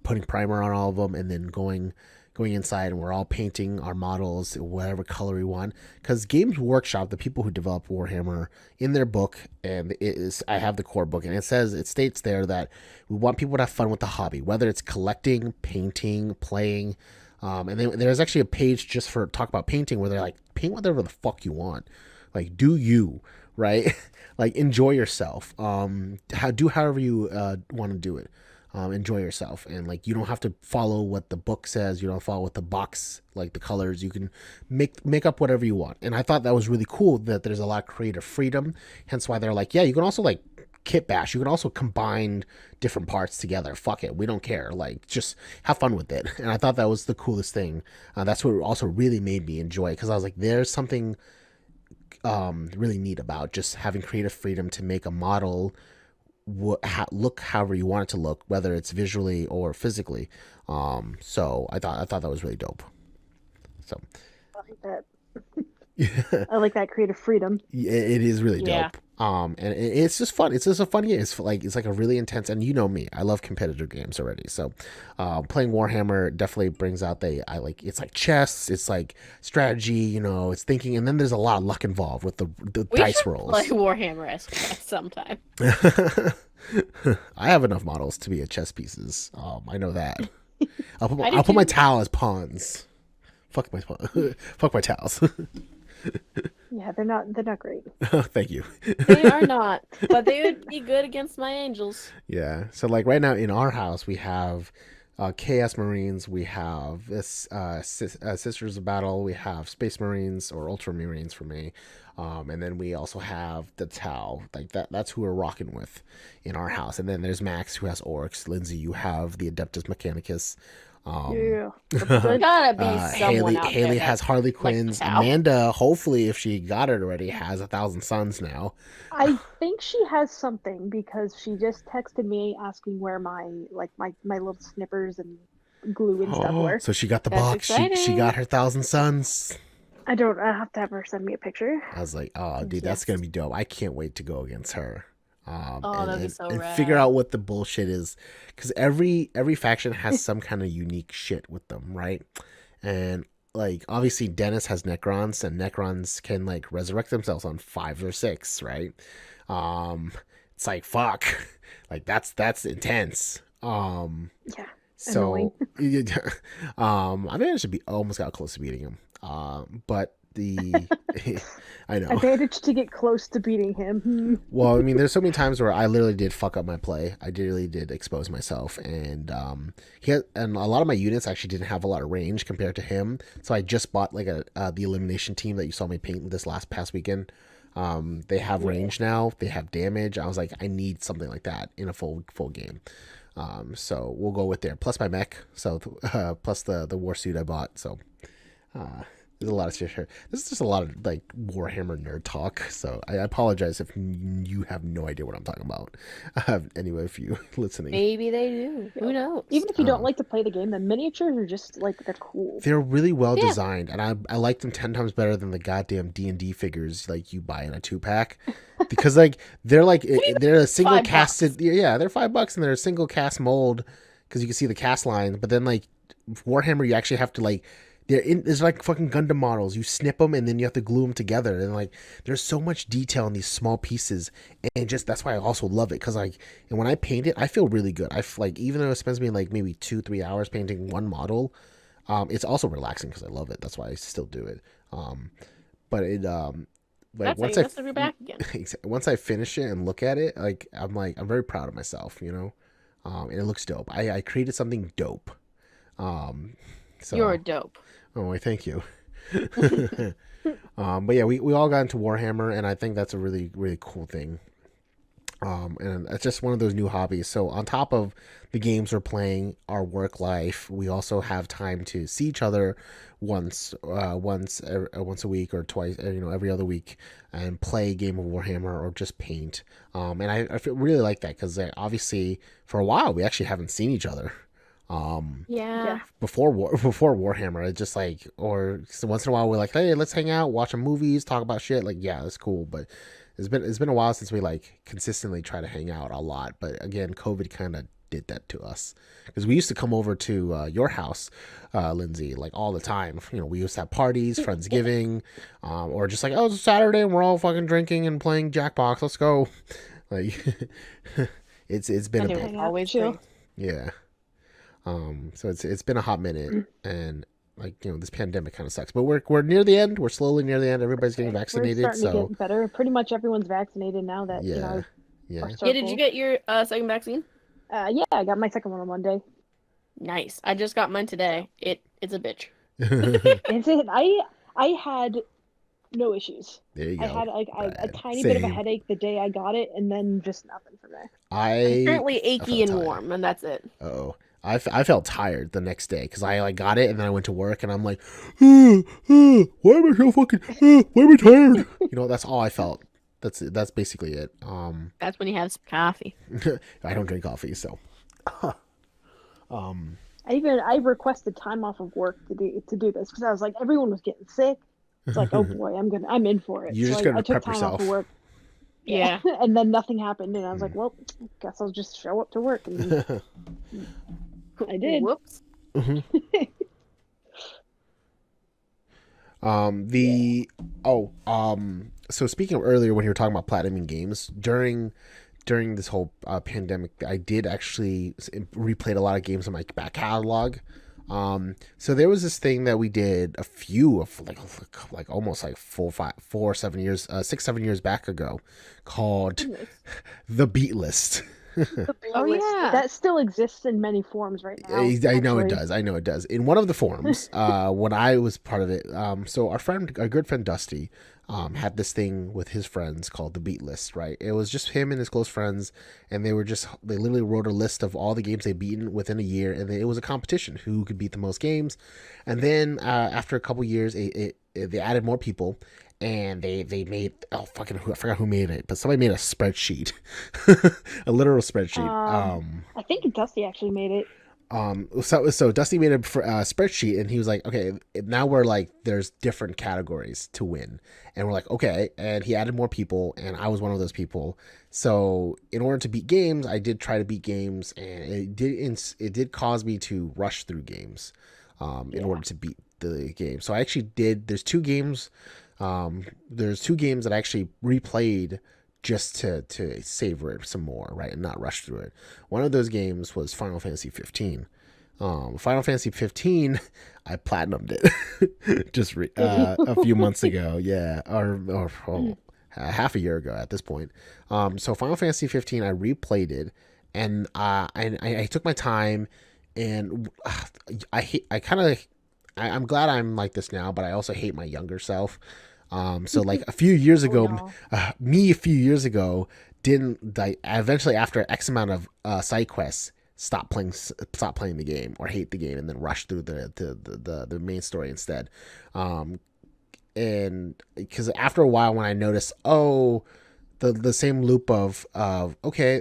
putting primer on all of them, and then going inside, and we're all painting our models whatever color we want, because Games Workshop, the people who develop Warhammer, in their book, and it is I have the core book, and it states there that we want people to have fun with the hobby, whether it's collecting, painting, playing, and then there's actually a page just for talk about painting, where they're like, paint whatever the fuck you want, like do you, right? Like enjoy yourself, do however you want to do it. Enjoy yourself, and like you don't have to follow what the book says, you don't follow what the box, like the colors, you can make up whatever you want. And I thought that was really cool, that there's a lot of creative freedom, hence why they're like, yeah, you can also like kit bash, you can also combine different parts together, fuck it, we don't care, like just have fun with it. And I thought that was the coolest thing. That's what also really made me enjoy it, because I was like, there's something really neat about just having creative freedom to make a model look however you want it to look, whether it's visually or physically. So I thought that was really dope. So I like that. yeah, I like that creative freedom. it is really Yeah. dope. And it's just fun. It's just a fun game. It's like a really intense, and you know me, I love competitive games already. So, playing Warhammer definitely brings out it's like chess, it's like strategy, it's thinking, and then there's a lot of luck involved with the We dice should rolls. play Warhammer as sometime. I have enough models to be at chess pieces. I know that. I'll I do put my too. towel as pawns. Fuck my fuck my towels. Yeah, they're not great. Thank you. They are not, but they would be good against my angels. Yeah. So like right now in our house we have Chaos Marines, we have this Sisters of Battle, we have Space Marines or Ultramarines for me, and then we also have the Tau. Like that's who we're rocking with in our house. And then there's Max, who has Orcs. Lindsay, you have the Adeptus Mechanicus. Yeah. There's gotta be someone out Haley there has that Harley likes Quinns. Tau. Amanda, hopefully, if she got it already, has 1,000 Suns now. I think she has something, because she just texted me asking where my little snippers and glue and stuff were. So she got the That's box. She exciting. got her 1,000 Suns. I have to have her send me a picture. I was like, oh, dude, that's Yes. gonna be dope. I can't wait to go against her. That'd be so and rad. figure out what the bullshit is, because every faction has some kind of unique shit with them, right? And like obviously Dennis has Necrons, and Necrons can like resurrect themselves on 5 or 6, right? It's like fuck, like that's intense. Yeah. Annoying. So, I managed to be almost got close to beating him. But the I I know. managed to get close to beating him. Well, I mean, there's so many times where I literally did fuck up my play. I really did expose myself, and and a lot of my units actually didn't have a lot of range compared to him. So I just bought like the elimination team that you saw me paint this past weekend. They have Yeah. range now. They have damage. I was like, I need something like that in a full game. So we'll go with there. Plus my mech. So plus the war suit I bought. So there's a lot of shit here. This is just a lot of like Warhammer nerd talk. So I apologize if you have no idea what I'm talking about. Anyway, if you listening, Maybe they do. Who knows? Even if you don't like to play the game, the miniatures are just like they're cool. they're really well Yeah. designed, and I like them 10 times better than the goddamn D&D figures like you buy in a 2-pack, because like they're a single $5. casted. Yeah, they're $5 and they're a single cast mold because you can see the cast line. But then like Warhammer, you actually have to like. It's like fucking Gundam models. You snip them and then you have to glue them together. And like, there's so much detail in these small pieces, and just that's why I also love it. Cause like, and when I paint it, I feel really good. Like, even though it spends me like maybe 2-3 hours painting one model, it's also relaxing because I love it. That's why I still do it. But it like That's how you mess up your back again. once I finish it and look at it, like I'm very proud of myself, and it looks dope. I created something dope. So You're dope. oh, I thank you. But yeah, we all got into Warhammer, and I think that's a really, really cool thing. And it's just one of those new hobbies. So on top of the games we're playing, our work life, we also have time to see each other once a week or twice, every other week, and play a game of Warhammer or just paint. And I really like that because obviously for a while we actually haven't seen each other. Yeah. Before Warhammer, it's just like, or so once in a while we're like, hey, let's hang out, watch some movies, talk about shit. Like, yeah, that's cool. But it's been a while since we like consistently try to hang out a lot. But again, COVID kind of did that to us because we used to come over to your house, Lindsay, like all the time. We used to have parties, Friendsgiving, or just like, oh, it's a Saturday and we're all fucking drinking and playing Jackbox. Let's go. Like, it's been a bit. Always Chill. drink. Yeah. So it's been a hot minute, and like this pandemic kind of sucks, but we're near the end. We're slowly near the end. Everybody's getting vaccinated, We're starting to so get better. Pretty much everyone's vaccinated now that yeah, our yeah. Yeah, did you get your second vaccine? Yeah, I got my second one on Monday. Nice. I just got mine today. It's a bitch. Is it? I had no issues. There you go. I had like a Bad. tiny bit of a Same. headache the day I got it, and then just nothing from there. I'm currently achy and felt tired. warm, and that's it. I felt tired the next day because I like got it and then I went to work and I'm like, why am I so fucking? Why am I tired? That's all I felt. That's basically it. That's when you have some coffee. I don't drink coffee, so. I requested time off of work to do this because I was like, everyone was getting sick. It's like, oh boy, I'm in for it. You're just I gonna took prep time yourself. off of work. Yeah. And then nothing happened, and I was like, well, guess I'll just show up to work. And I did. Whoops. So speaking of earlier when you were talking about platinuming games during this whole pandemic, I did actually replayed a lot of games in my back catalog. So there was this thing that we did a few of like almost like 7 years, 6-7 years back ago, called the Beat List. Oh, yeah. That still exists in many forms right now. I know it actually. does. I know it does. In one of the forums, when I was part of it, so our good friend Dusty, had this thing with his friends called the Beat List. Right? It was just him and his close friends, and they literally wrote a list of all the games they'd beaten within a year, and it was a competition who could beat the most games. And then after a couple years, they added more people. And they made I forgot who made it, but somebody made a spreadsheet, a literal spreadsheet. I think Dusty actually made it. So Dusty made a spreadsheet, and he was like, okay, now we're like, there's different categories to win, and we're like, okay, and he added more people, and I was one of those people. So in order to beat games, I did try to beat games, and it did cause me to rush through games, in order to beat the game. So I actually did. There's two games that I actually replayed just to savor it some more, right, and not rush through it. One of those games was Final Fantasy 15. Final Fantasy 15, I platinumed it just a few months ago. Yeah, half a year ago at this point. So Final Fantasy 15, I replayed it, and I took my time, and I kind of I'm glad I'm like this now, but I also hate my younger self. So like a few years ago, no. me a few years ago didn't like eventually after X amount of side quests stop playing the game or hate the game and then rush through the main story instead. And because after a while when I noticed, oh, the same loop of okay,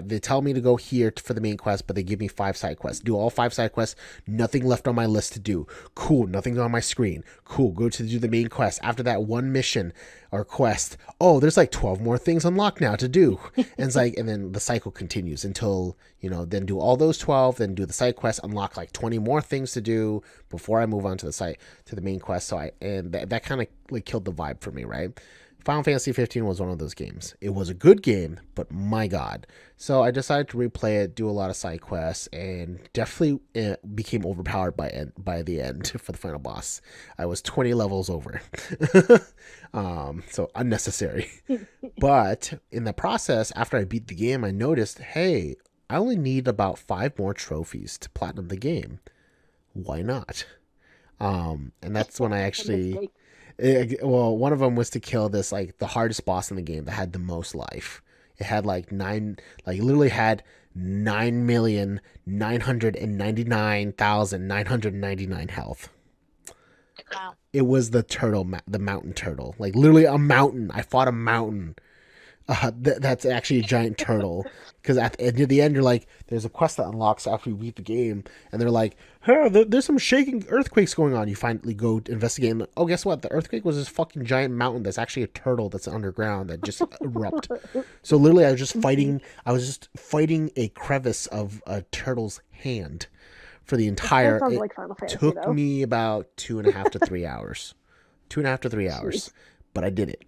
they tell me to go here for the main quest, but they give me 5 side quests. Do all 5 side quests. Nothing left on my list to do. Cool. Nothing on my screen. Cool. Go to do the main quest. After that one mission or quest, oh, there's like 12 more things unlocked now to do. And it's like, and then the cycle continues until then do all those 12, then do the side quest, unlock like 20 more things to do before I move on to the main quest. So that kind of like killed the vibe for me, right? Final Fantasy 15 was one of those games. It was a good game, but my god. So I decided to replay it, do a lot of side quests, and definitely became overpowered by the end for the final boss. I was 20 levels over. So unnecessary. But in the process, after I beat the game, I noticed, hey, I only need about 5 more trophies to platinum the game. Why not? And that's when I actually... one of them was to kill this like the hardest boss in the game that had the most life. It had literally had 9,999,999 health. Wow. It was the turtle, the mountain turtle, like literally a mountain. I fought a mountain. That's actually a giant turtle. Because near the end, you're like, there's a quest that unlocks after you beat the game, and they're like, hey, there's some shaking earthquakes going on. You finally go investigate, and oh, guess what? The earthquake was this fucking giant mountain that's actually a turtle that's underground that just erupt. So literally, I was just fighting a crevice of a turtle's hand for the entire. That sounds It like Final Fantasy, took though. me about 2.5 to 3 hours. 2.5 to 3 hours, but I did it.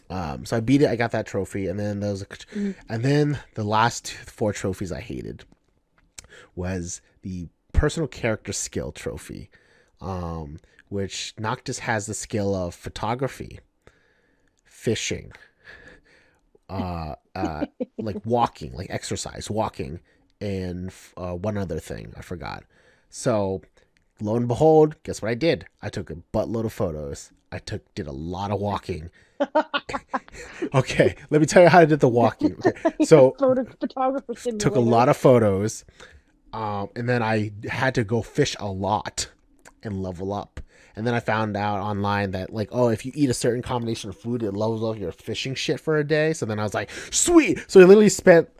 So I beat it. I got that trophy, and then the last 4 trophies I hated was the personal character skill trophy, which Noctis has the skill of photography, fishing, like walking, like exercise, walking, and one other thing I forgot. So lo and behold, guess what I did? I took a buttload of photos. Did a lot of walking. Okay, let me tell you how I did the walking. Okay, so Photographer took a lot of photos, and then I had to go fish a lot and level up. And then I found out online that like, oh, if you eat a certain combination of food, it levels up your fishing shit for a day. So then I was like, sweet. So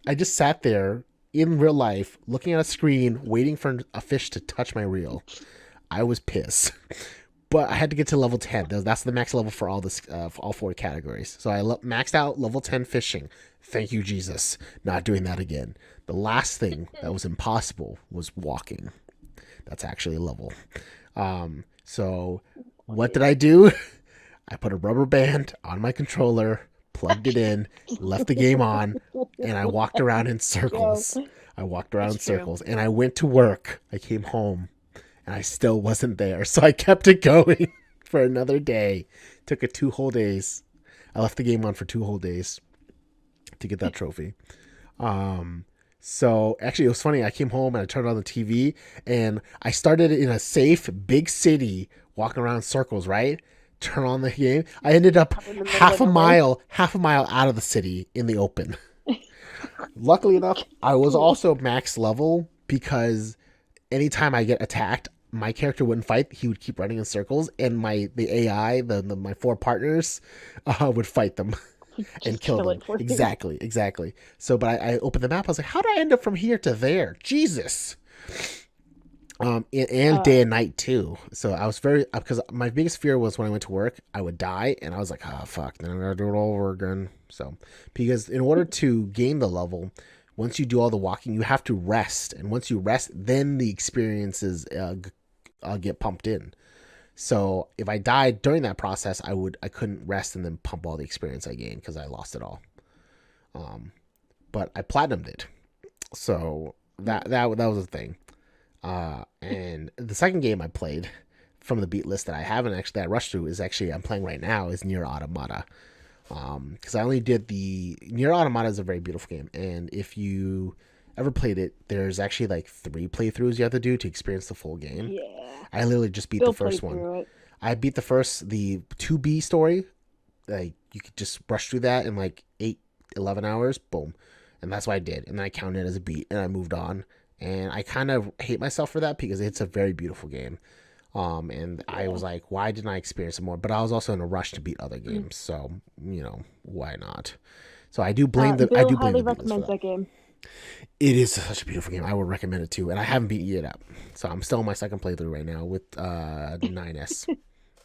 I just sat there in real life, looking at a screen, waiting for a fish to touch my reel. I was pissed. But I had to get to level 10. That's the max level for all 4 categories. So I maxed out level 10 fishing. Thank you, Jesus. Not doing that again. The last thing that was impossible was walking. That's actually a level. So what did I do? I put a rubber band on my controller, plugged it in, left the game on, and I walked around in circles. And I went to work. I came home. And I still wasn't there. So I kept it going for another day. Took it 2 whole days. I left the game on for 2 whole days to get that trophy. So actually it was funny. I came home and I turned on the TV and I started in a safe big city walking around in circles, right? Turn on the game. I ended up half a mile out of the city in the open. Luckily enough, I was also max level because anytime I get attacked, my character wouldn't fight. He would keep running in circles, and the AI, my 4 partners, would fight them and kill them. Exactly. So, but I opened the map. I was like, how did I end up from here to there? Jesus. And day and night too. So I was because my biggest fear was when I went to work, I would die, and I was like, oh fuck, then I'm gonna do it all over again. So, because in order to gain the level, once you do all the walking, you have to rest, and once you rest, then the experiences get pumped in. So if I died during that process, I couldn't rest and then pump all the experience I gained because I lost it all. But I platinumed it, so that was the thing. And the second game I played from the beat list that I haven't actually that I rushed through is actually I'm playing right now is Nier Automata. Because I only did the Nier Automata is a very beautiful game, and if you ever played it, there's actually like 3 playthroughs you have to do to experience the full game. Yeah. I literally just beat Bill the first played one. through it. I beat the 2B story. Like you could just rush through that in like 11 hours. Boom. And that's what I did. And then I counted it as a beat and I moved on. And I kind of hate myself for that because it's a very beautiful game. And I was like, why didn't I experience it more? But I was also in a rush to beat other games. So, why not? So I do blame Bill I do blame highly the beat list for recommends that. that game. It is such a beautiful game. I would recommend it too. And I haven't beat it up. So I'm still on my second playthrough right now with 9S.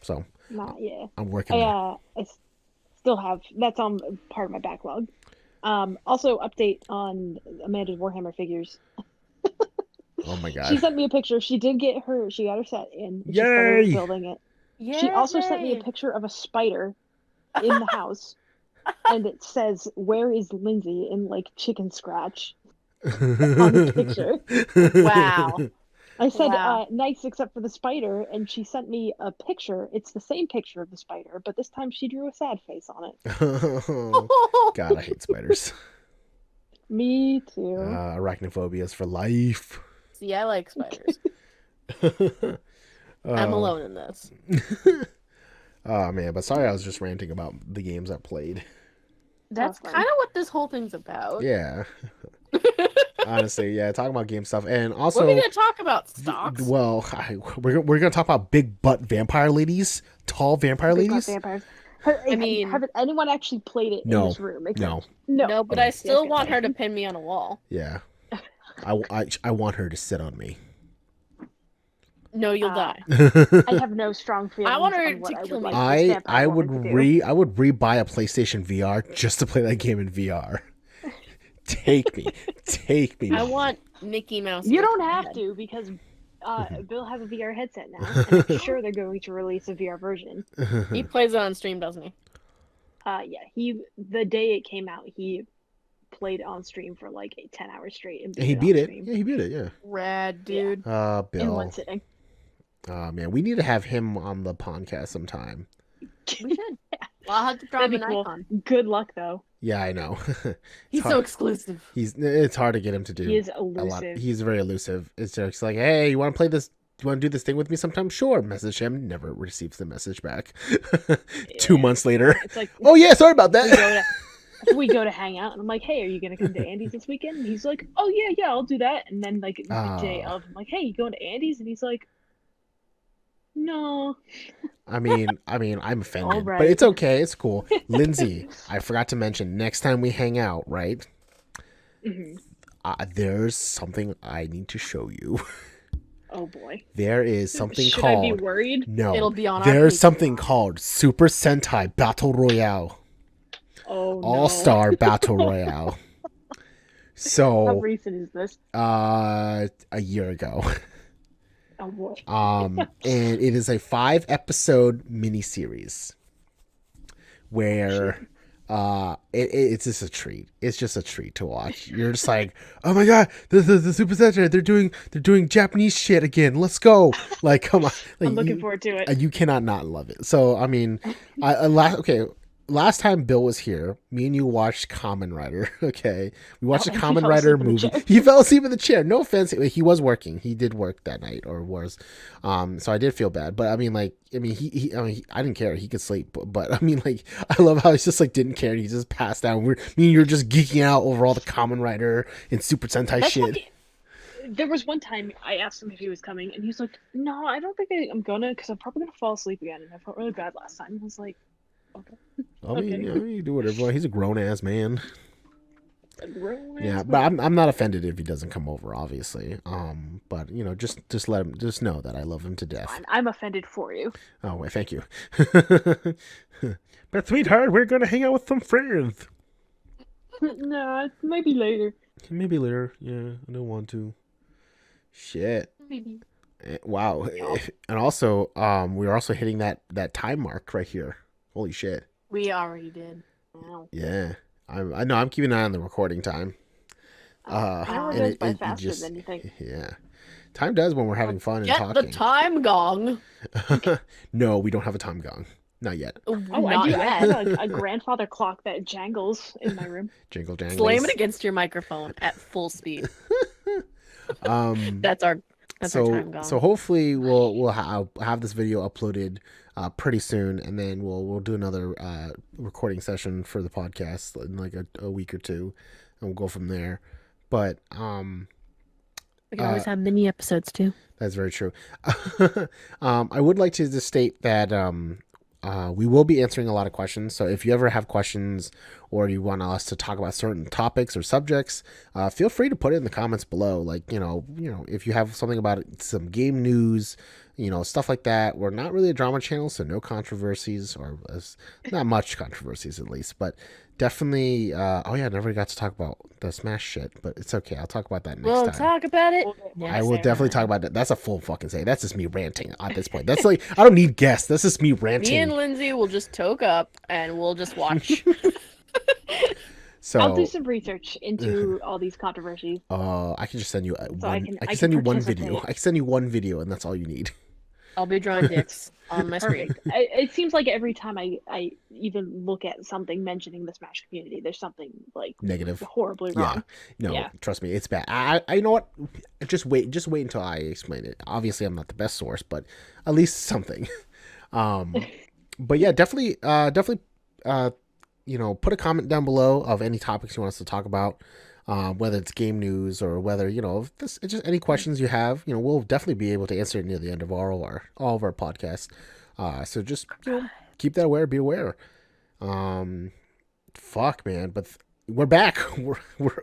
So I'm working there. I still have that's on part of my backlog. Also update on Amanda's Warhammer figures. Oh my god. She sent me a picture. She got her set in. She Yay! started building it. Yay! She also sent me a picture of a spider in the house. And it says, "Where is Lindsay?" in like chicken scratch on the picture. Wow. I said, Wow. nice except for the spider, and she sent me a picture. It's the same picture of the spider, but this time she drew a sad face on it. God, I hate spiders. Me too. Arachnophobia is for life. See, I like spiders. I'm alone in this. Oh man, but sorry I was just ranting about the games I played. That's kind of what this whole thing's about. Yeah. Honestly, yeah, talking about game stuff. And also, what are we going to talk about? Stocks? Well, we're going to talk about big butt vampire ladies, tall vampire ladies. Vampires. I mean, haven't anyone actually played it in this room? No, but I still want her to pin me on a wall. Yeah. I want her to sit on me. No, you'll die. I have no strong feelings. I want her to kill me. I would rebuy a PlayStation VR just to play that game in VR. Take me. I want Mickey Mouse. You don't have to because Bill has a VR headset now, and I'm sure they're going to release a VR version. He plays it on stream, doesn't he? Yeah. The day it came out, he played on stream for like 10 hours straight, and he beat it. Yeah, he beat it. Yeah. Rad, dude. Bill. In one sitting. Oh man, we need to have him on the podcast sometime. We should. Well, I'll have to drop an icon. Good luck though. Yeah, I know. He's so exclusive. It's hard to get him to do. He is a elusive. lot. He's very elusive. It's just like, hey, you want to play this? Do you want to do this thing with me sometime? Sure. Message him. Never receives the message back. 2 months later. It's like, oh yeah, sorry about that. We go to hang out, and I'm like, hey, are you gonna come to Andy's this weekend? And he's like, oh yeah, I'll do that. And then like the day of, I'm like, hey, you going to Andy's? And he's like, no. I mean, I'm offended, right. but it's okay. It's cool. Lindsay, I forgot to mention, next time we hang out, right? Mm-hmm. There's something I need to show you. Oh boy. There is something Should called. I be worried? No. It'll be on. There's something called Super Sentai Battle Royale. Oh no. All-Star Battle Royale. So. How recent is this? A year ago. Oh boy. And it is a 5-episode miniseries where it's just a treat. It's just a treat to watch. You're just like, oh my god, the Super Sentai, they're doing Japanese shit again. Let's go. Like, come on. Like, I'm looking forward to it. You cannot not love it. So I mean, last time Bill was here, me and you watched Kamen Rider. Okay, we watched a Kamen Rider movie. He fell asleep in the chair. No offense, he was working. He did work that night, or was. So I did feel bad, but I mean, I didn't care. He could sleep, but I mean, like, I love how he's just like didn't care. He just passed out. Me and you're just geeking out over all the Kamen Rider and Super Sentai shit. There was one time I asked him if he was coming, and he was like, "No, I don't think I'm gonna, because I'm probably gonna fall asleep again." And I felt really bad last time. I was like, "Okay." I mean, you do whatever. He's a grown ass man. Yeah, but I'm not offended if he doesn't come over, obviously. But just let him. Just know that I love him to death. I'm offended for you. Oh, wait, thank you. But sweetheart, we're gonna hang out with some friends. No, maybe later. Maybe later. Yeah, I don't want to. Shit. Maybe. Wow. And also, we're also hitting that time mark right here. Holy shit. We already did. Wow. Yeah. I know. I'm keeping an eye on the recording time. An hour and goes by it faster just, than you think. yeah. Time does when we're having fun and Get talking. the time gong. No, we don't have a time gong. Not yet. Oh, I Not do. yet. I have a grandfather clock that jangles in my room. Jingle jangles. Slam it against your microphone at full speed. Um, That's our time gong. so hopefully we'll have this video uploaded pretty soon, and then we'll do another recording session for the podcast in like a week or two, and we'll go from there. But We can always have mini episodes too. that's very true. I would like to just state that we will be answering a lot of questions. So if you ever have questions or you want us to talk about certain topics or subjects, feel free to put it in the comments below. Like, if you have something about it, some game news, stuff like that. We're not really a drama channel, so no controversies, or not much controversies at least, but definitely. Oh yeah, I never got to talk about the Smash shit, but it's okay. I'll talk about that next time. We'll talk about it. I will definitely talk about that. That's a full fucking say. That's just me ranting at this point. That's like, I don't need guests. That's just me ranting. Me and Lindsay will just toke up and we'll just watch. So I'll do some research into all these controversies. I can just send you I I can can send you one participate. video. I can send you one video, and that's all you need. I'll be drawing dicks on my screen. Perfect. It seems like every time I even look at something mentioning the Smash community, there's something like Negative. horribly wrong. No, Yeah. trust me, it's bad. I you know what? Just wait until I explain it. Obviously, I'm not the best source, but at least something. But yeah, definitely, put a comment down below of any topics you want us to talk about. Whether it's game news or whether, if it's just any questions you have, we'll definitely be able to answer it near the end of all of our podcasts. So just, keep that aware, be aware. Fuck, man, but we're back.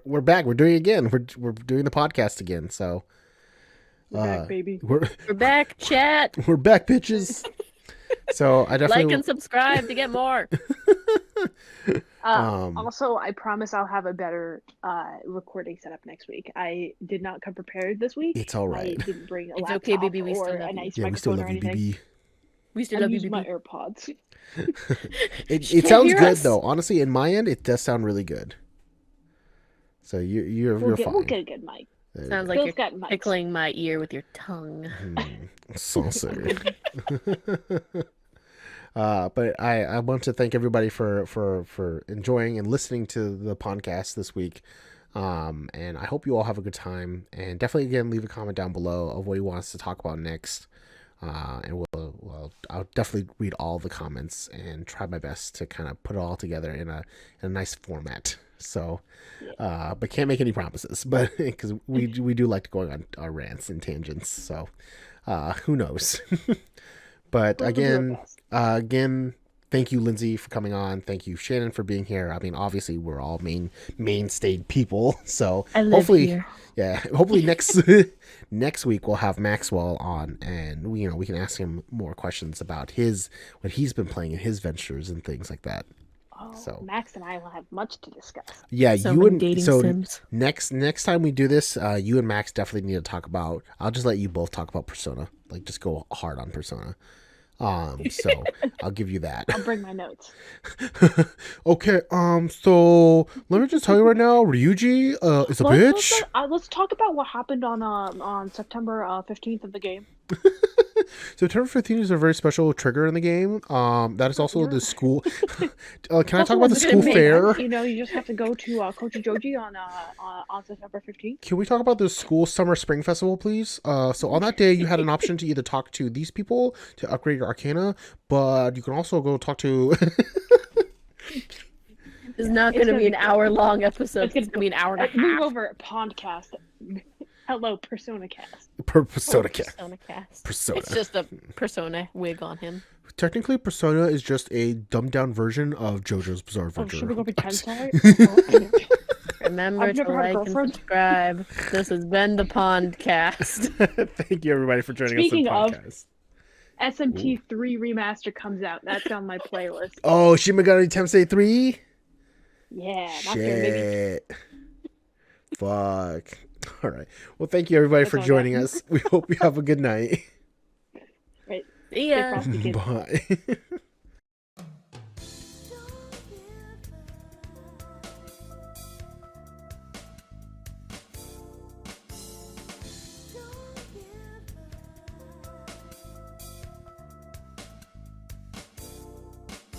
We're back. We're doing it again. We're doing the podcast again. So We're back, baby. we're back, chat. we're back, bitches. So I definitely Like and subscribe to get more. Also, I promise I'll have a better recording setup next week. I did not come prepared this week. It's all right. I didn't bring a It's laptop okay, baby, we still or love a you. nice we still microphone love or you, anything. BB. We still I'm love you, using my baby. AirPods. It Can't sounds hear good us? though. Honestly, in my end, it does sound really good. So you're We'll fine. get a good mic. Sounds like Bill's you're got mics. tickling my ear with your tongue. Saucer. But I want to thank everybody for enjoying and listening to the podcast this week. And I hope you all have a good time. And definitely, again, leave a comment down below of what you want us to talk about next. And I'll definitely read all the comments and try my best to kind of put it all together in a nice format. So, but can't make any promises, but because we do like to go on our rants and tangents. So, who knows? But We'll do our again, best. thank you, Lindsay, for coming on. Thank you, Shannon, for being here. I mean, obviously, we're all mainstay people. So I live hopefully, here. yeah, hopefully next week we'll have Maxwell on, and we can ask him more questions about what he's been playing in his ventures and things like that. Oh, So Max and I will have much to discuss. yeah, So you many and dating so sims. next time we do this, you and Max definitely need to talk about. I'll just let you both talk about Persona. Like, just go hard on Persona. So I'll give you that. I'll bring my notes. Okay. So let me just tell you right now, Ryuji is a bitch. Let's talk about what happened on September 15th of the game. September 15th is a very special trigger in the game. That is also the school. Can I talk about the school fair? You just have to go to Kochijoji on September 15th. Can we talk about the school summer spring festival, please? So on that day, you had an option to either talk to these people to upgrade your Arcana, but you can also go talk to. It's not going to be an hour-long episode. It's going to be an hour and a half. Move over Pondcast. Hello, Persona Cast. Persona Cast. Persona cast. Persona. It's just a Persona wig on him. Technically, Persona is just a dumbed-down version of JoJo's Bizarre Adventure. Should we go for Tensai? Remember I've to never had a like and girlfriend. subscribe. This has been the Pondcast. Thank you, everybody, for joining Speaking us of- on podcast. SMT 3 Remaster comes out. That's on my playlist. Oh, Shin Megami Tensei 3? Yeah, not fair, baby. Shit. Fuck. All right. Well, thank you, everybody, That's for all I joining got. us. We hope you have a good night. Right. See ya. Frosty Kids. Bye.